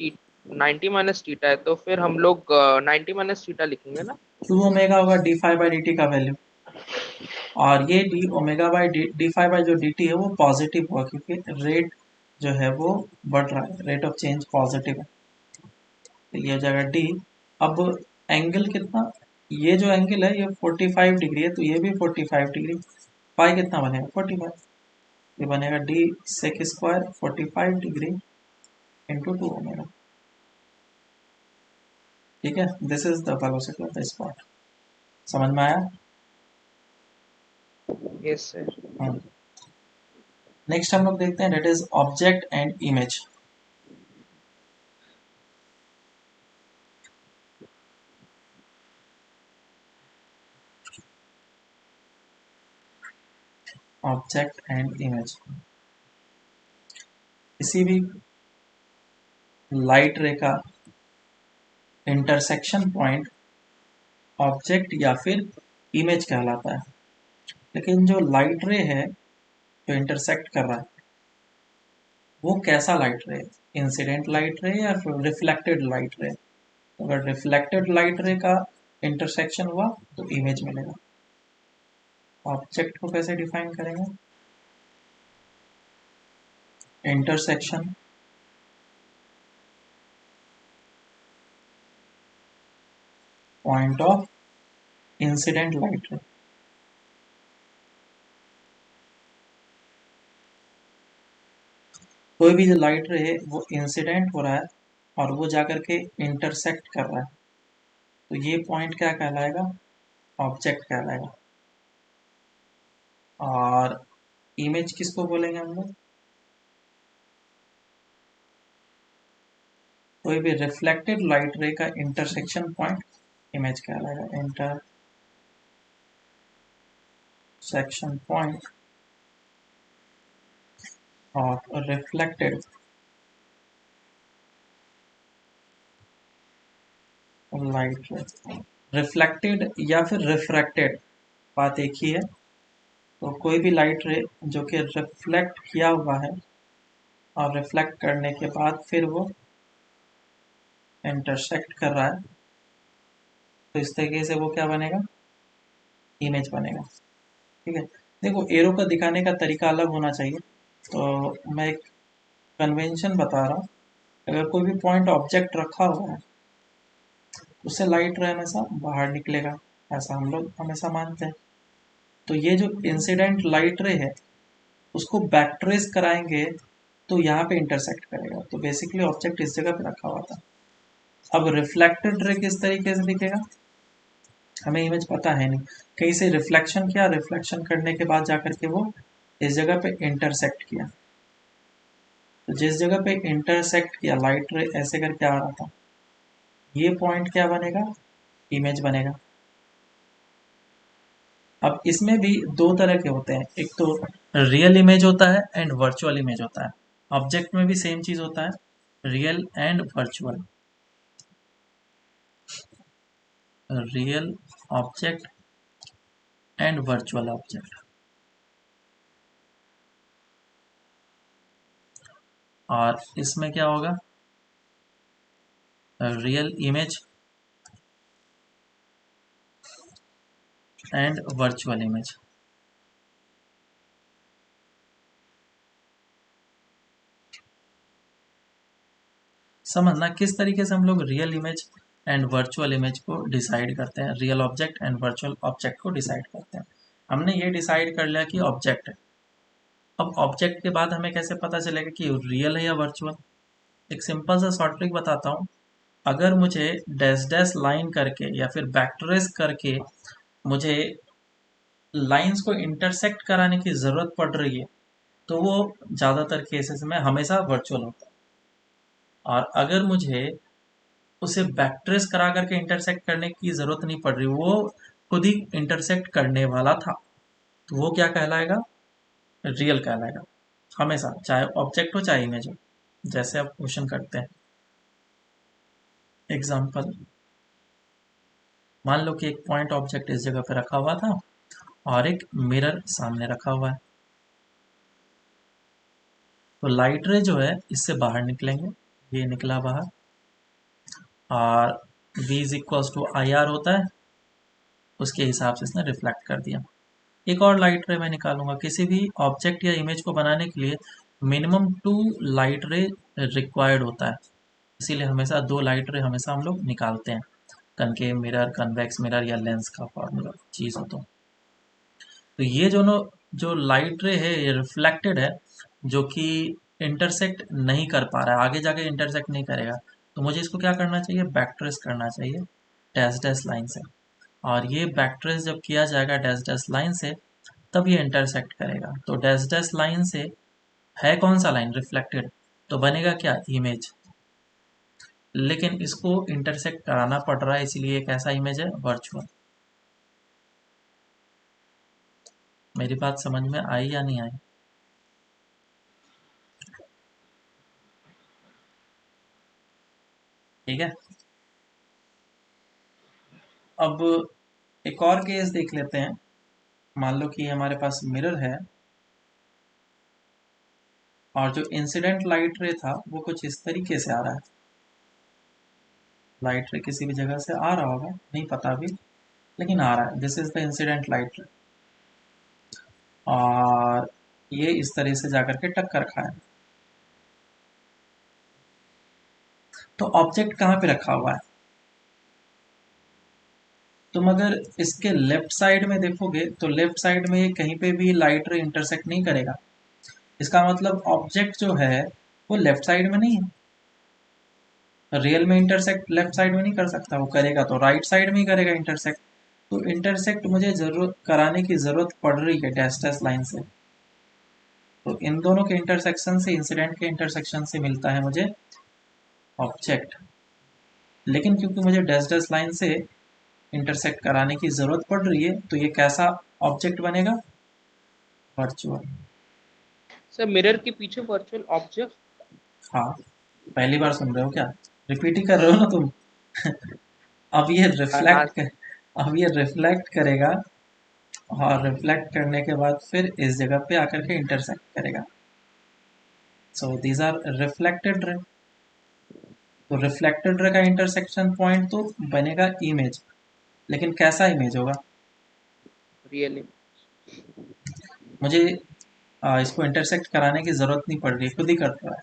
T 90 minus theta है, तो फिर हम लोग 90 माइनस टीटा लिखेंगे ना। 2 ओमेगा होगा D five by D t का वैल्यू, और ये D omega by D five by जो डी टी है वो पॉजिटिव हुआ क्योंकि रेट जो है वो बढ़ रहा है, रेट ऑफ चेंज पॉजिटिव है, तो ये हो जाएगा डी। अब एंगल कितना, ये जो एंगल है ये 45 डिग्री है तो ये भी 45 डिग्री, पाई कितना बनेगा 45, ये बनेगा d sec square 45 degree into 2 omega. ठीक है, this is the velocity of the spot. समझ में आया? Yes sir. नेक्स्ट हम लोग देखते हैं, that is object and image. Object and image, किसी भी लाइट रे का इंटरसेक्शन पॉइंट ऑब्जेक्ट या फिर इमेज कहलाता है। लेकिन जो लाइट रे है जो इंटरसेक्ट कर रहा है वो कैसा लाइट रे है, इंसिडेंट लाइट रे या फिर रिफ्लेक्टेड लाइट रे? अगर रिफ्लेक्टेड लाइट रे का इंटरसेक्शन हुआ तो इमेज मिलेगा। ऑब्जेक्ट को कैसे डिफाइन करेंगे? Intersection point of incident light रे। कोई भी जो लाइट रे है वो इंसिडेंट हो रहा है और वो जाकर के इंटरसेक्ट कर रहा है, तो ये पॉइंट क्या कहलाएगा, ऑब्जेक्ट कहलाएगा। और इमेज किसको बोलेंगे हम लोग, कोई भी रिफ्लेक्टेड लाइट रे का इंटरसेक्शन पॉइंट इमेज कहलाएगा, intersection point of reflected light रे। रिफ्लेक्टेड या फिर रिफ्रैक्टेड बात एक ही है। तो कोई भी लाइट रे जो कि रिफ्लेक्ट किया हुआ है और रिफ्लेक्ट करने के बाद फिर वो इंटरसेक्ट कर रहा है, तो इस तरीके से वो क्या बनेगा, इमेज बनेगा। ठीक है, देखो एरो का दिखाने का तरीका अलग होना चाहिए। तो मैं एक कन्वेंशन बता रहा हूँ, अगर कोई भी पॉइंट ऑब्जेक्ट रखा हुआ है उससे लाइट रे हमेशा बाहर निकलेगा, ऐसा हम लोग हमेशा मानते हैं। तो ये जो इंसिडेंट लाइट रे है उसको बैक ट्रेस कराएंगे तो यहाँ पे इंटरसेक्ट करेगा। तो बेसिकली ऑब्जेक्ट इस जगह पे रखा हुआ था। अब रिफ्लेक्टेड रे किस तरीके से दिखेगा, हमें इमेज पता है नहीं, कहीं से रिफ्लेक्शन किया, रिफ्लेक्शन करने के बाद जाकर के वो इस जगह पे इंटरसेक्ट किया। तो जिस जगह पे इंटरसेक्ट किया लाइट रे ऐसे करके आ रहा था, ये पॉइंट क्या बनेगा, इमेज बनेगा। अब इसमें भी दो तरह के होते हैं, एक तो रियल इमेज होता है एंड वर्चुअल इमेज होता है। ऑब्जेक्ट में भी सेम चीज होता है, real and virtual. Real object and virtual object. और इसमें क्या होगा, real image and virtual image. समझना किस तरीके से हम लोग real image and virtual image को डिसाइड करते हैं, real object and virtual object को डिसाइड करते हैं। हमने ये डिसाइड कर लिया कि ऑब्जेक्ट है। अब ऑब्जेक्ट के बाद हमें कैसे पता चलेगा कि रियल है या वर्चुअल। एक सिंपल सा शॉर्ट ट्रिक बताता हूँ। अगर मुझे डैश डैश लाइन करके या फिर बैकट्रेस करके मुझे लाइंस को इंटरसेक्ट कराने की ज़रूरत पड़ रही है तो वो ज़्यादातर केसेस में हमेशा वर्चुअल होता है। और अगर मुझे उसे बैकट्रेस करा करके इंटरसेक्ट करने की ज़रूरत नहीं पड़ रही, वो खुद ही इंटरसेक्ट करने वाला था, तो वो क्या कहलाएगा, रियल कहलाएगा हमेशा, चाहे ऑब्जेक्ट हो चाहे इमेज हो। जैसे आप क्वेश्चन करते हैं, एग्जाम्पल मान लो कि एक पॉइंट ऑब्जेक्ट इस जगह पे रखा हुआ था और एक मिरर सामने रखा हुआ है। तो लाइट रे जो है इससे बाहर निकलेंगे, ये निकला बाहर, और v is equals to I R होता है, उसके हिसाब से इसने रिफ्लेक्ट कर दिया। एक और लाइट रे मैं निकालूंगा। किसी भी ऑब्जेक्ट या इमेज को बनाने के लिए मिनिमम 2 लाइट रे रिक्वायर्ड होता है, इसीलिए हमेशा 2 लाइट रे हमेशा हम लोग निकालते हैं। कनकेव मिरर, कन्वेक्स मिरर या लेंस का फॉर्मूला चीज़ हो तो ये जो लाइट रे है ये रिफ्लेक्टेड है, जो कि इंटरसेक्ट नहीं कर पा रहा है, आगे जाके इंटरसेक्ट नहीं करेगा। तो मुझे इसको क्या करना चाहिए, बैक ट्रेस करना चाहिए डैश डैश लाइन से। और ये बैक ट्रेस जब किया जाएगा डैश डैश लाइन से तब ये इंटरसेक्ट करेगा। तो डैश डैश लाइन से है कौन सा लाइन, रिफ्लेक्टेड, तो बनेगा क्या, इमेज। लेकिन इसको इंटरसेक्ट कराना पड़ रहा है, इसलिए एक ऐसा इमेज है वर्चुअल। मेरी बात समझ में आई या नहीं आई? ठीक है, अब एक और केस देख लेते हैं। मान लो कि हमारे पास मिरर है और जो इंसिडेंट लाइट रे था वो कुछ इस तरीके से आ रहा है। लाइट रे किसी भी जगह से आ रहा होगा, नहीं पता अभी, लेकिन आ रहा है। This is the incident light रे और ये इस तरह से जाकर के टक्कर खाए। तो ऑब्जेक्ट कहाँ पे रखा हुआ है, तुम अगर इसके लेफ्ट साइड में देखोगे तो लेफ्ट साइड में ये कहीं पे भी लाइट रे इंटरसेक्ट नहीं करेगा। इसका मतलब ऑब्जेक्ट जो है वो लेफ्ट साइड में नहीं है। रियल में इंटरसेक्ट लेफ्ट साइड में नहीं कर सकता, वो करेगा तो राइट साइड में ही करेगा इंटरसेक्ट। तो इंटरसेक्ट मुझे जरूरत कराने की जरूरत पड़ रही है डैश डैश लाइन से। तो इन दोनों के इंटरसेक्शन से, इंसिडेंट के इंटरसेक्शन से मिलता है मुझे ऑब्जेक्ट। लेकिन क्योंकि मुझे डैश डैश लाइन से इंटरसेक्ट कराने की जरूरत पड़ रही है, तो ये कैसा ऑब्जेक्ट बनेगा? वर्चुअल। सर मिरर के पीछे वर्चुअल ऑब्जेक्ट। हाँ, पहली बार सुन रहे हो क्या? रिपीट ही कर रहे हो ना तुम? अब ये हाँ रिफ्लेक्ट कर, अब ये रिफ्लेक्ट करेगा, और रिफ्लेक्ट करने के बाद फिर इस जगह पे आकर के इंटरसेक्ट करेगा। So these are reflected ray. तो रिफ्लेक्टेड रे का इंटरसेक्शन पॉइंट तो बनेगा इमेज, लेकिन कैसा इमेज होगा? रियली। मुझे इसको इंटरसेक्ट कराने की जरूरत नहीं पड़ रही, खुद ही करता है,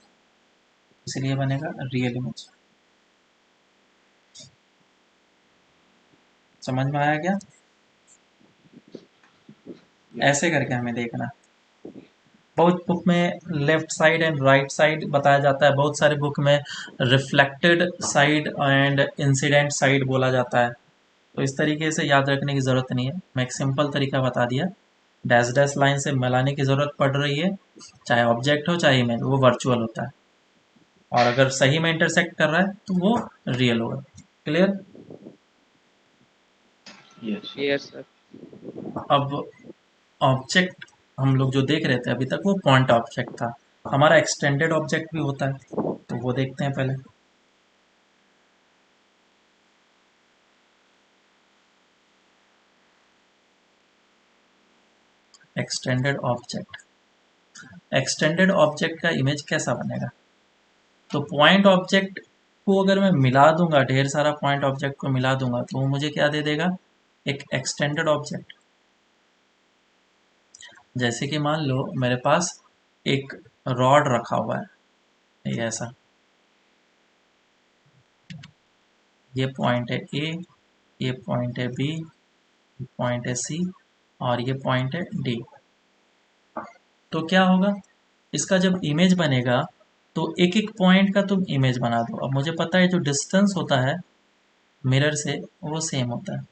इसलिए बनेगा रियल इमेज। समझ में आया क्या? ऐसे करके हमें देखना। बहुत बुक में left side and right side बताया जाता है, बहुत सारे बुक में reflected side and incident side बोला जाता है। तो इस तरीके से याद रखने की ज़रूरत नहीं है, मैं एक सिंपल तरीका बता दिया। डैश डैश लाइन से मिलाने की ज़रूरत पड़ रही है, चाहे ऑब्जेक्ट हो चाहे इमेज, वो वर्चुअल होता है। और अगर सही में इंटरसेक्ट कर रहा है तो वो रियल होगा। Clear? Yes, sir. Yes sir. अब ऑब्जेक्ट हम लोग जो देख रहे थे अभी तक वो पॉइंट ऑब्जेक्ट था। हमारा एक्सटेंडेड ऑब्जेक्ट भी होता है, तो वो देखते हैं पहले। एक्सटेंडेड ऑब्जेक्ट, एक्सटेंडेड ऑब्जेक्ट का इमेज कैसा बनेगा? तो पॉइंट ऑब्जेक्ट को अगर मैं मिला दूंगा, ढेर सारा पॉइंट ऑब्जेक्ट को मिला दूंगा, तो वो मुझे क्या दे देगा? एक एक्सटेंडेड ऑब्जेक्ट। जैसे कि मान लो मेरे पास एक रॉड रखा हुआ है, ये ऐसा, ये पॉइंट है ए, ये पॉइंट है बी, पॉइंट है सी, और ये पॉइंट है डी। तो क्या होगा? इसका जब इमेज बनेगा तो एक एक पॉइंट का तुम इमेज बना दो। अब मुझे पता है जो डिस्टेंस होता है मिरर से वो सेम होता है,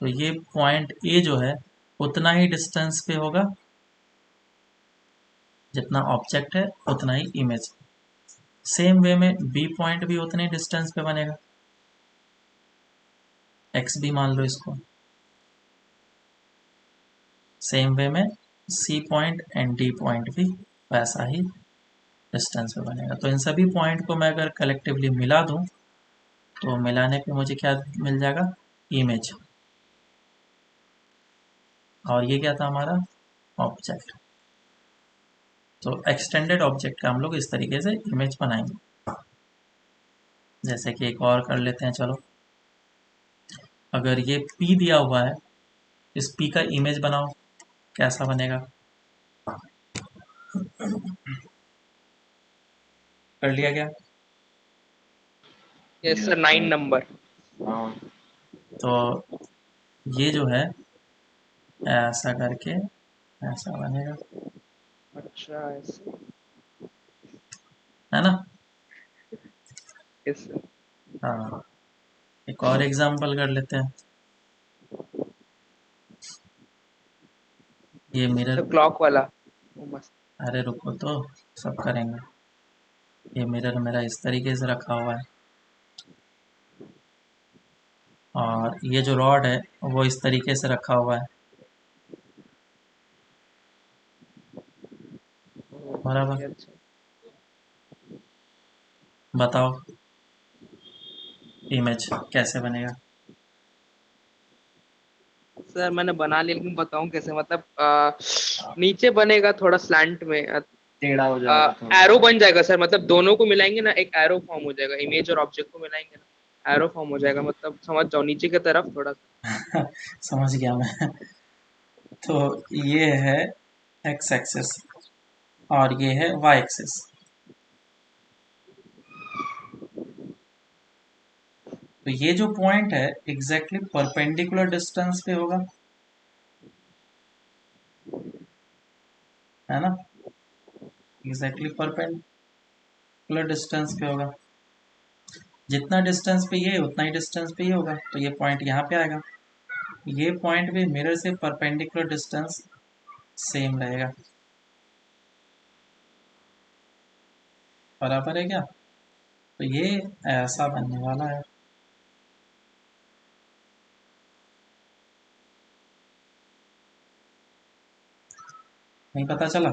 तो ये पॉइंट ए जो है उतना ही डिस्टेंस पे होगा, जितना ऑब्जेक्ट है उतना ही इमेज। सेम वे में बी पॉइंट भी उतने डिस्टेंस पे बनेगा, एक्स भी मान लो इसको। सेम वे में C point and D point भी वैसा ही डिस्टेंस पे बनेगा। तो इन सभी पॉइंट को मैं अगर कलेक्टिवली मिला दूं, तो मिलाने पे मुझे क्या मिल जाएगा? इमेज। और ये क्या था हमारा? ऑब्जेक्ट। तो एक्सटेंडेड ऑब्जेक्ट का हम लोग इस तरीके से इमेज बनाएंगे। जैसे कि एक और कर लेते हैं, चलो। अगर ये P दिया हुआ है, इस P का इमेज बनाओ, कैसा बनेगा? कर लिया क्या? Yes Yes, sir 9 sir. Number. तो ये जो है ऐसा करके ऐसा बनेगा, अच्छा ऐसे। है ना? Yes sir. हाँ, एक और एग्जांपल कर लेते हैं। ये मिरर, सर क्लॉक वाला वो मस्त। अरे रुको तो, सब करेंगे। ये मिरर मेरा इस तरीके से रखा हुआ है, और ये जो रॉड है वो इस तरीके से रखा हुआ है, बराबर? ओके अच्छा। बताओ इमेज कैसे बनेगा? सर मैंने बना लिया लेकिन बताऊं कैसे, मतलब नीचे बनेगा थोड़ा स्लैंट में। टेढ़ा हो जाएगा थोड़ा। एरो बन जाएगा सर, मतलब दोनों को मिलाएंगे ना एक एरो फॉर्म हो जाएगा, इमेज और ऑब्जेक्ट को मिलाएंगे ना एरो फॉर्म हो जाएगा, मतलब समझ जाओ नीचे की तरफ थोड़ा सा। समझ गया मैं। तो ये है एक्स एक्सिस और ये है वाई एक्सिस। तो ये जो पॉइंट है एग्जैक्टली परपेंडिकुलर डिस्टेंस पे होगा, है ना? एग्जैक्टली परपेंडिकुलर परपेंडिकुलर डिस्टेंस पे होगा। जितना डिस्टेंस पे ये उतना ही डिस्टेंस पे ये होगा, तो ये पॉइंट यहाँ पे आएगा। ये पॉइंट भी मिरर से परपेंडिकुलर डिस्टेंस सेम रहेगा। बराबर है क्या? तो ये ऐसा बनने वाला है। नहीं पता चला?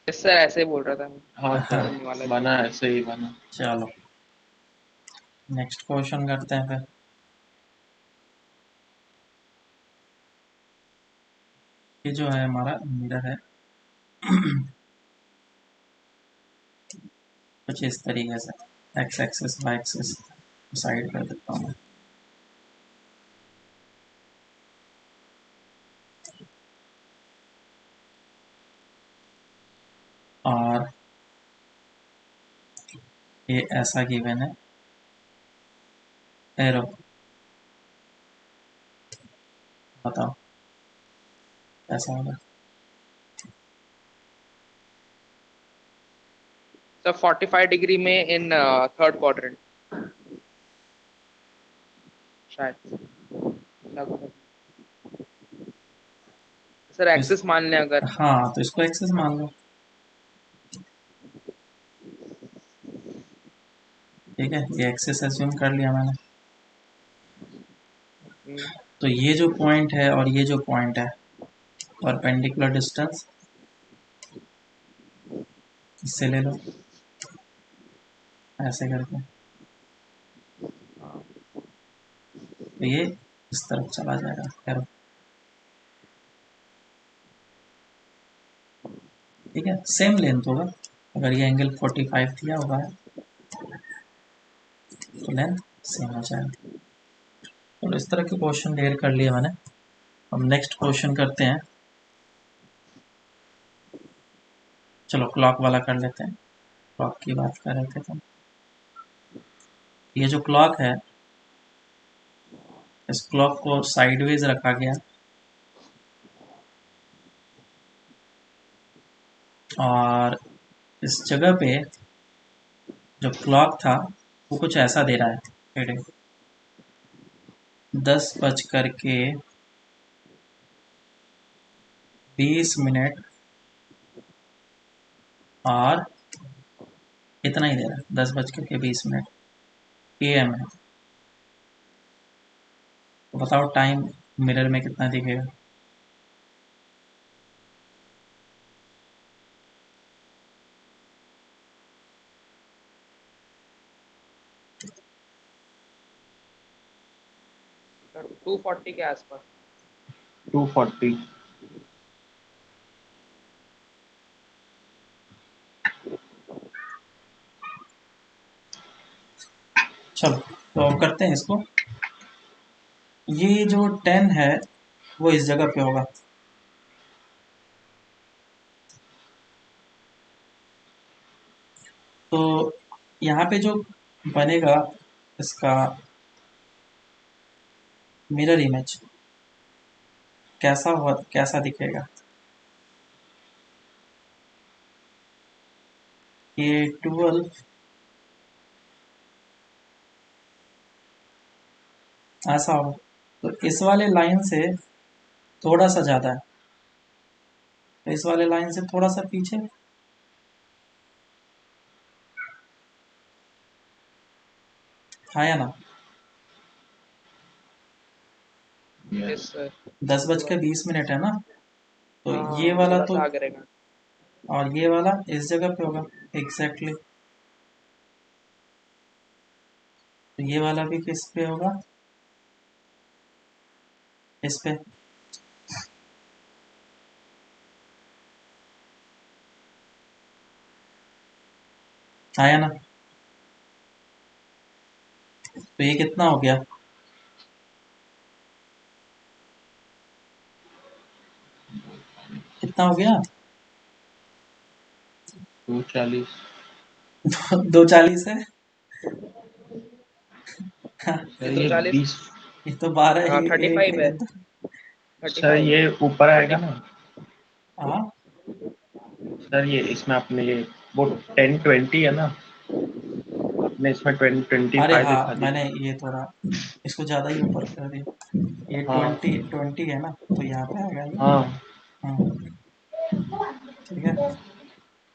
सर ऐसे बोल रहा था मैं। हाँ हाँ, बनने वाला बना ऐसे ही बना। चलो नेक्स्ट क्वेश्चन करते हैं फिर। ये जो है हमारा मिरर है कुछ इस तरीके से, x axis y axis side कर देता हूँ मैं। और ये ऐसा गिवन है एरो। बताओ ऐसा होगा। सर 45 डिग्री में इन थर्ड क्वाड्रेंट शायद। सर एक्सिस मान लें अगर। हाँ तो इसको एक्सिस मान लो। ठीक है, ये एक्सिस एज्यूम कर लिया मैंने। तो ये जो पॉइंट है और ये जो पॉइंट है, परपेंडिकुलर डिस्टेंस इससे ले लो ऐसे करके। तो ये इस तरफ चला जाएगा एरो। ठीक है, सेम लेंथ होगा। अगर ये एंगल 45 दिया हुआ है तो लेंथ सेम हो जाएगा। तो इस तरह के क्वेश्चन क्लियर कर लिए मैंने। अब नेक्स्ट क्वेश्चन करते हैं। चलो क्लॉक वाला कर लेते हैं, क्लॉक की बात कर रहे थे तो। ये जो क्लॉक है, इस क्लॉक को साइडवेज रखा गया और इस जगह पे जो क्लॉक था वो कुछ ऐसा दे रहा है रीडिंग 10:20 और इतना ही दे रहा है, 10:20 AM है। तो बताओ टाइम मिरर में कितना दिखेगा? सर 240 के आसपास। 240। चलो तो अब करते हैं इसको। ये जो 10 है वो इस जगह पे होगा। तो यहाँ पे जो बनेगा इसका मिरर इमेज कैसा दिखेगा? ये 12 ऐसा होगा। तो इस वाले लाइन से थोड़ा सा ज़्यादा है, तो इस वाले लाइन से थोड़ा सा पीछे। हाँ या ना? Yes sir. 10:20 है ना? तो ये हाँ वाला थोड़ा तो, सा आगे रहेगा। और ये वाला इस जगह पे होगा एग्जैक्टली। तो ये वाला भी किस पे होगा? इस पे। आया ना? तो ये कितना हो गया? कितना हो गया? 240। 240 है। ये ये 240। 20। ये तो 12 ही 35 है। सर 35। ये ऊपर आएगा 30। ना? हाँ सर ये इसमें आपने ये वो 1020 है ना, आपने इसमें 20 अरे 25 हाँ, दिखा दिया। मैंने ये थोड़ा इसको ज़्यादा ही ऊपर कर दिया। ये हाँ 20 है ना, तो यहाँ पे आएगा ये। हाँ ठीक है।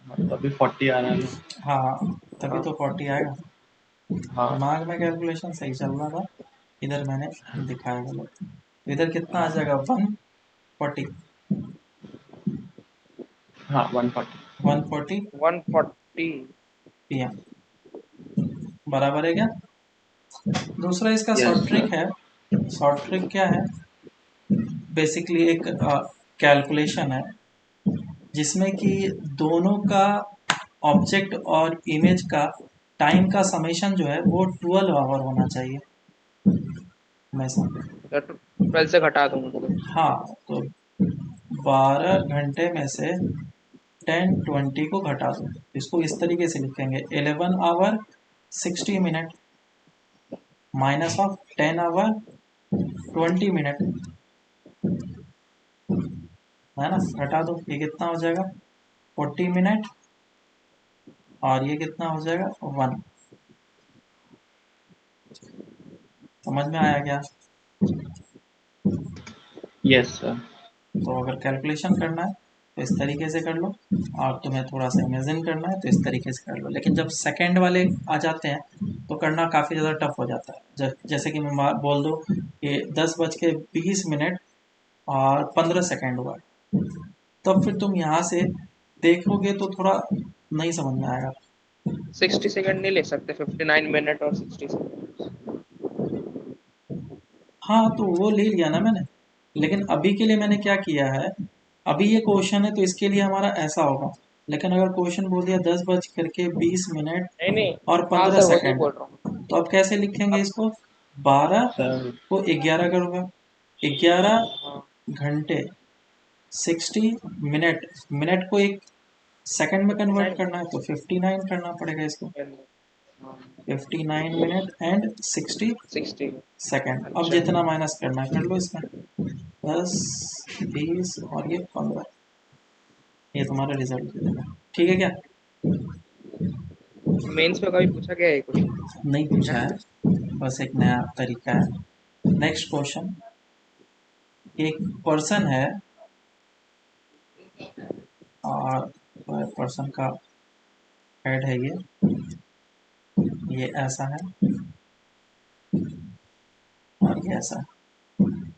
हाँ, तो अभी 40 आ रहा है ना। हाँ, तभी हाँ तो 40 आएगा। हाँ दिमाग में कैलकुलेशन सही चल रहा था, इधर मैंने दिखाया गलत। तो इधर कितना आ जाएगा? 140। हाँ 140। 140 140। PM बराबर है क्या? दूसरा इसका यस शॉर्ट सर। ट्रिक है। शॉर्ट ट्रिक क्या है? बेसिकली एक कैलकुलेशन है जिसमें कि दोनों का ऑब्जेक्ट और इमेज का टाइम का समेशन जो है वो 12 आवर होना चाहिए हमेशा। 12 से घटा दूँ मतलब। हाँ, तो 12 घंटे में से 10:20 को घटा दो। इसको इस तरीके से लिखेंगे, 11 hour 60 minute minus of 10 hour 20 minute, है ना? घटा दो, ये कितना हो जाएगा? 40 मिनट। और ये कितना हो जाएगा? 1। समझ में आया क्या? Yes sir. तो अगर कैलकुलेशन करना है तो इस तरीके से कर लो, और तुम्हें थोड़ा सा इमेजिन करना है तो इस तरीके से कर लो। लेकिन जब सेकंड वाले आ जाते हैं तो करना काफ़ी ज़्यादा टफ हो जाता है। जैसे कि मैं बोल दूँ कि 10:20 और 15 सेकेंड हुआ, तब फिर तुम यहाँ से देखोगे तो थोड़ा नहीं समझ में आएगा। 60 सेकंड नहीं ले सकते? 59 मिनट और 60 सेकंड। हाँ, तो वो ले लिया ना मैंने, लेकिन अभी के लिए मैंने क्या किया है, अभी ये क्वेश्चन है तो इसके लिए हमारा ऐसा होगा। लेकिन अगर क्वेश्चन बोल दिया 10:20 नहीं नहीं। और हाँ पंद्रह सर, वही सेकेंड बोल रहा हूँ। तो अब कैसे लिखेंगे अब इसको? 12 सर को 11 करूँगा, 11 घंटे 60 मिनट, मिनट को एक सेकंड में कन्वर्ट 59। करना है तो 59 करना पड़ेगा इसको। हाँ, 59 मिनट एंड 60 60। सेकंड। अब अच्छा। जितना माइनस करना है कर लो इसमें, 10 20 और ये 15, ये तुम्हारा रिजल्ट दे देगा। ठीक है क्या? मेंस में कभी पूछा गया है क्वेश्चन? नहीं पूछा है, बस एक नया तरीका है। Next question. एक पर्सन है और पर्सन का हेड है ये ऐसा है और ये ऐसा है,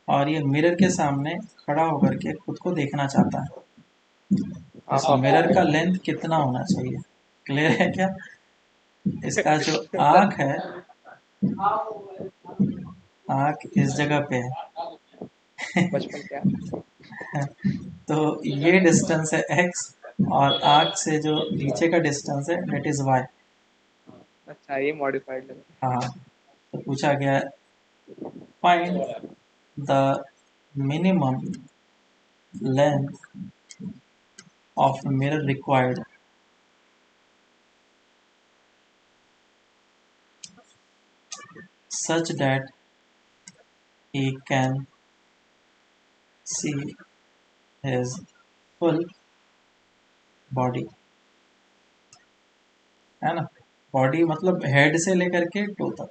और ये मिरर के सामने खड़ा होकर के खुद को देखना चाहता है। हाँ इस हाँ। मिरर का लेंथ कितना होना चाहिए? क्लियर है क्या? इसका जो आँख है, आँख इस जगह पे बचपन क्या। है। तो ये डिस्टेंस है x, और आँख से जो नीचे का डिस्टेंस है डेट इज y। अच्छा, ये मॉडिफाइड लगा। हाँ, तो पूछा गया है, find the minimum length of mirror required such that he can see his full body, है ना? बॉडी मतलब हेड से लेकर के टो तक।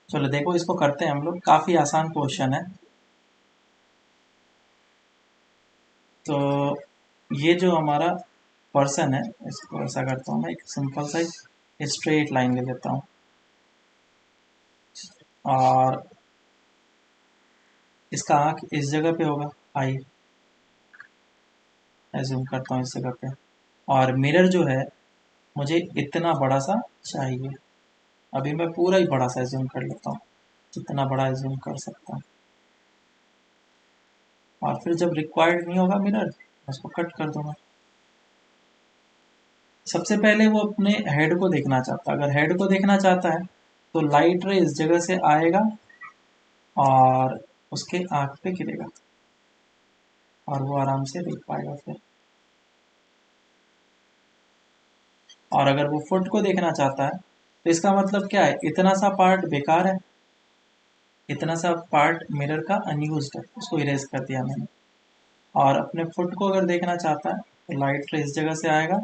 चलो देखो, इसको करते हैं हम लोग, काफी आसान क्वेश्चन है। तो ये जो हमारा पर्सन है, इसको ऐसा करता हूँ मैं, एक सिंपल सा स्ट्रेट लाइन ले लेता हूँ, और इसका आँख इस जगह पे होगा, आई एज्यूम करता हूँ इस जगह पे, और मिरर जो है मुझे इतना बड़ा सा चाहिए। अभी मैं पूरा ही बड़ा सा एज्यूम कर लेता हूँ, जितना बड़ा एज्यूम कर सकता हूँ, और फिर जब रिक्वायर्ड नहीं होगा मिरर, उसको कट कर दूंगा। सबसे पहले वो अपने हेड को देखना चाहता है। अगर हेड को देखना चाहता है तो लाइट रे इस जगह से आएगा और उसके आँख पे गिरेगा, और वो आराम से देख पाएगा फिर। और अगर वो फुट को देखना चाहता है तो इसका मतलब क्या है, इतना सा पार्ट बेकार है, इतना सा पार्ट मिरर का अनयूज्ड है, उसको इरेज कर दिया मैंने। और अपने फुट को अगर देखना चाहता है तो लाइट रे इस जगह से आएगा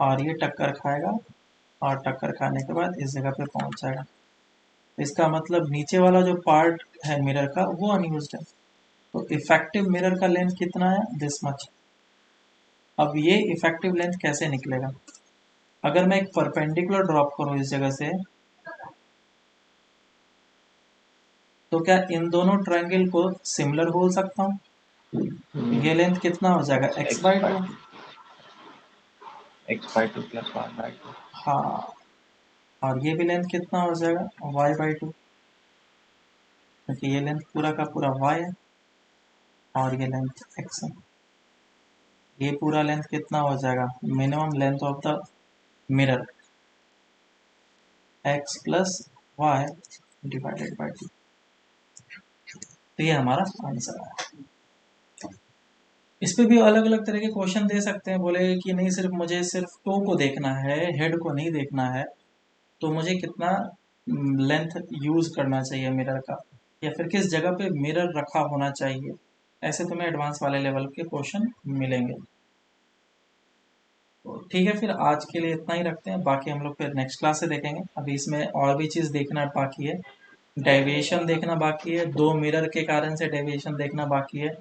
और ये टक्कर खाएगा, और टक्कर खाने के बाद इस जगह पे पहुंच जाएगा। इसका मतलब नीचे वाला जो पार्ट है मिरर का वो अनयूज्ड है। तो इफेक्टिव मिरर का लेंथ कितना है, दिस मच। अब ये इफेक्टिव लेंथ कैसे निकलेगा, अगर मैं एक परपेंडिकुलर ड्रॉप करूं इस जगह से, तो क्या इन दोनों ट्रायंगल को सिमिलर बोल सकता हूँ। ये लेंथ कितना हो जाएगा, x/2। x/2 plus y/2। हाँ, और ये भी लेंथ कितना हो जाएगा, y/2, क्योंकि ये लेंथ पूरा का पूरा y है और ये लेंथ x है। ये पूरा लेंथ कितना हो जाएगा, minimum length of the mirror x plus y divided by 2। तो ये हमारा आंसर है। इस पे भी अलग अलग तरह के क्वेश्चन दे सकते हैं, बोले कि नहीं सिर्फ मुझे सिर्फ टो को देखना है, हेड को नहीं देखना है, तो मुझे कितना लेंथ यूज करना चाहिए मिरर का, या फिर किस जगह पे मिरर रखा होना चाहिए। ऐसे तुम्हें एडवांस वाले लेवल के क्वेश्चन मिलेंगे। तो ठीक है, फिर आज के लिए इतना ही रखते हैं, बाकी हम लोग फिर नेक्स्ट क्लास से देखेंगे। अभी इसमें और भी चीज़ देखना बाकी है, डेविएशन देखना बाकी है, दो मिरर के कारण से डेविएशन देखना बाकी है,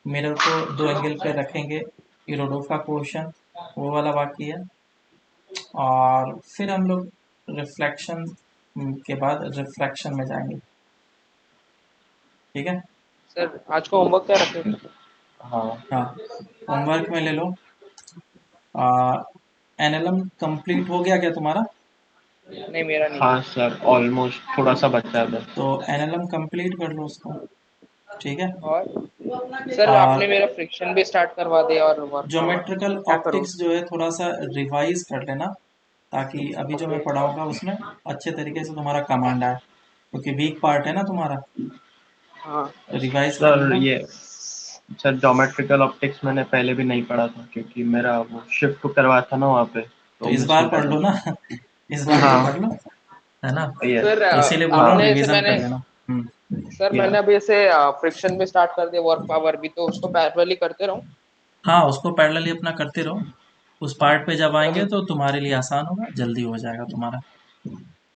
मिरर को दो एंगल पे रखेंगे, इरोडोव का क्वेश्चन वो वाला बाकी है। और फिर हम लोग रिफ्लेक्शन के बाद रिफ्लेक्शन में जाएंगे। ठीक है, सर आज का होमवर्क क्या रखें? हाँ हाँ, होमवर्क में ले लो। एनएलएम कंप्लीट हो गया क्या तुम्हारा? नहीं, मेरा नहीं। हाँ सर, ऑलमोस्ट थोड़ा सा बचा है बस। तो एनएलएम कंप्लीट कर लो उसको। ठीक है, और सर आपने और मेरा फ्रिक्शन भी स्टार्ट करवा दिया और वर्क ज्योमेट्रिकल क्या करूँ? ऑप्टिक्स जो है थोड़ा सा रिवाइज कर लेना, ताकि अभी जो मैं ओके। पढ़ाऊंगा उसमें अच्छे तरीके से तुम्हारा कमांड आए, क्योंकि वीक पार्ट है ना तुम्हारा, हाँ रिवाइज कर सर लेना। ये सर ज्योमेट्रिकल ऑप्टिक्स मैंने पहले भी नहीं पढ़ा था, क्योंकि मेरा वो शिफ्ट करवाया था ना वहाँ पे, तो तो इस मिस बार हो पढ़ गया लो ना इस बार तो था। पढ़ लो, है ना। हाँ ये सर तो इसीलिए बोल रहा हूँ आपने ऐसे रिवीजन कर मैंने लेना। सर या मैंने अभी ऐसे फ्रिक्शन भी स्टार्ट कर दिया, वर्क पावर भी, तो उसको पैरेलली करते रहूं? हाँ, उसको पैरेलली अपना करते रहो, उस पार्ट पे जब आएंगे मतलब तो तुम्हारे लिए आसान होगा, जल्दी हो जाएगा तुम्हारा।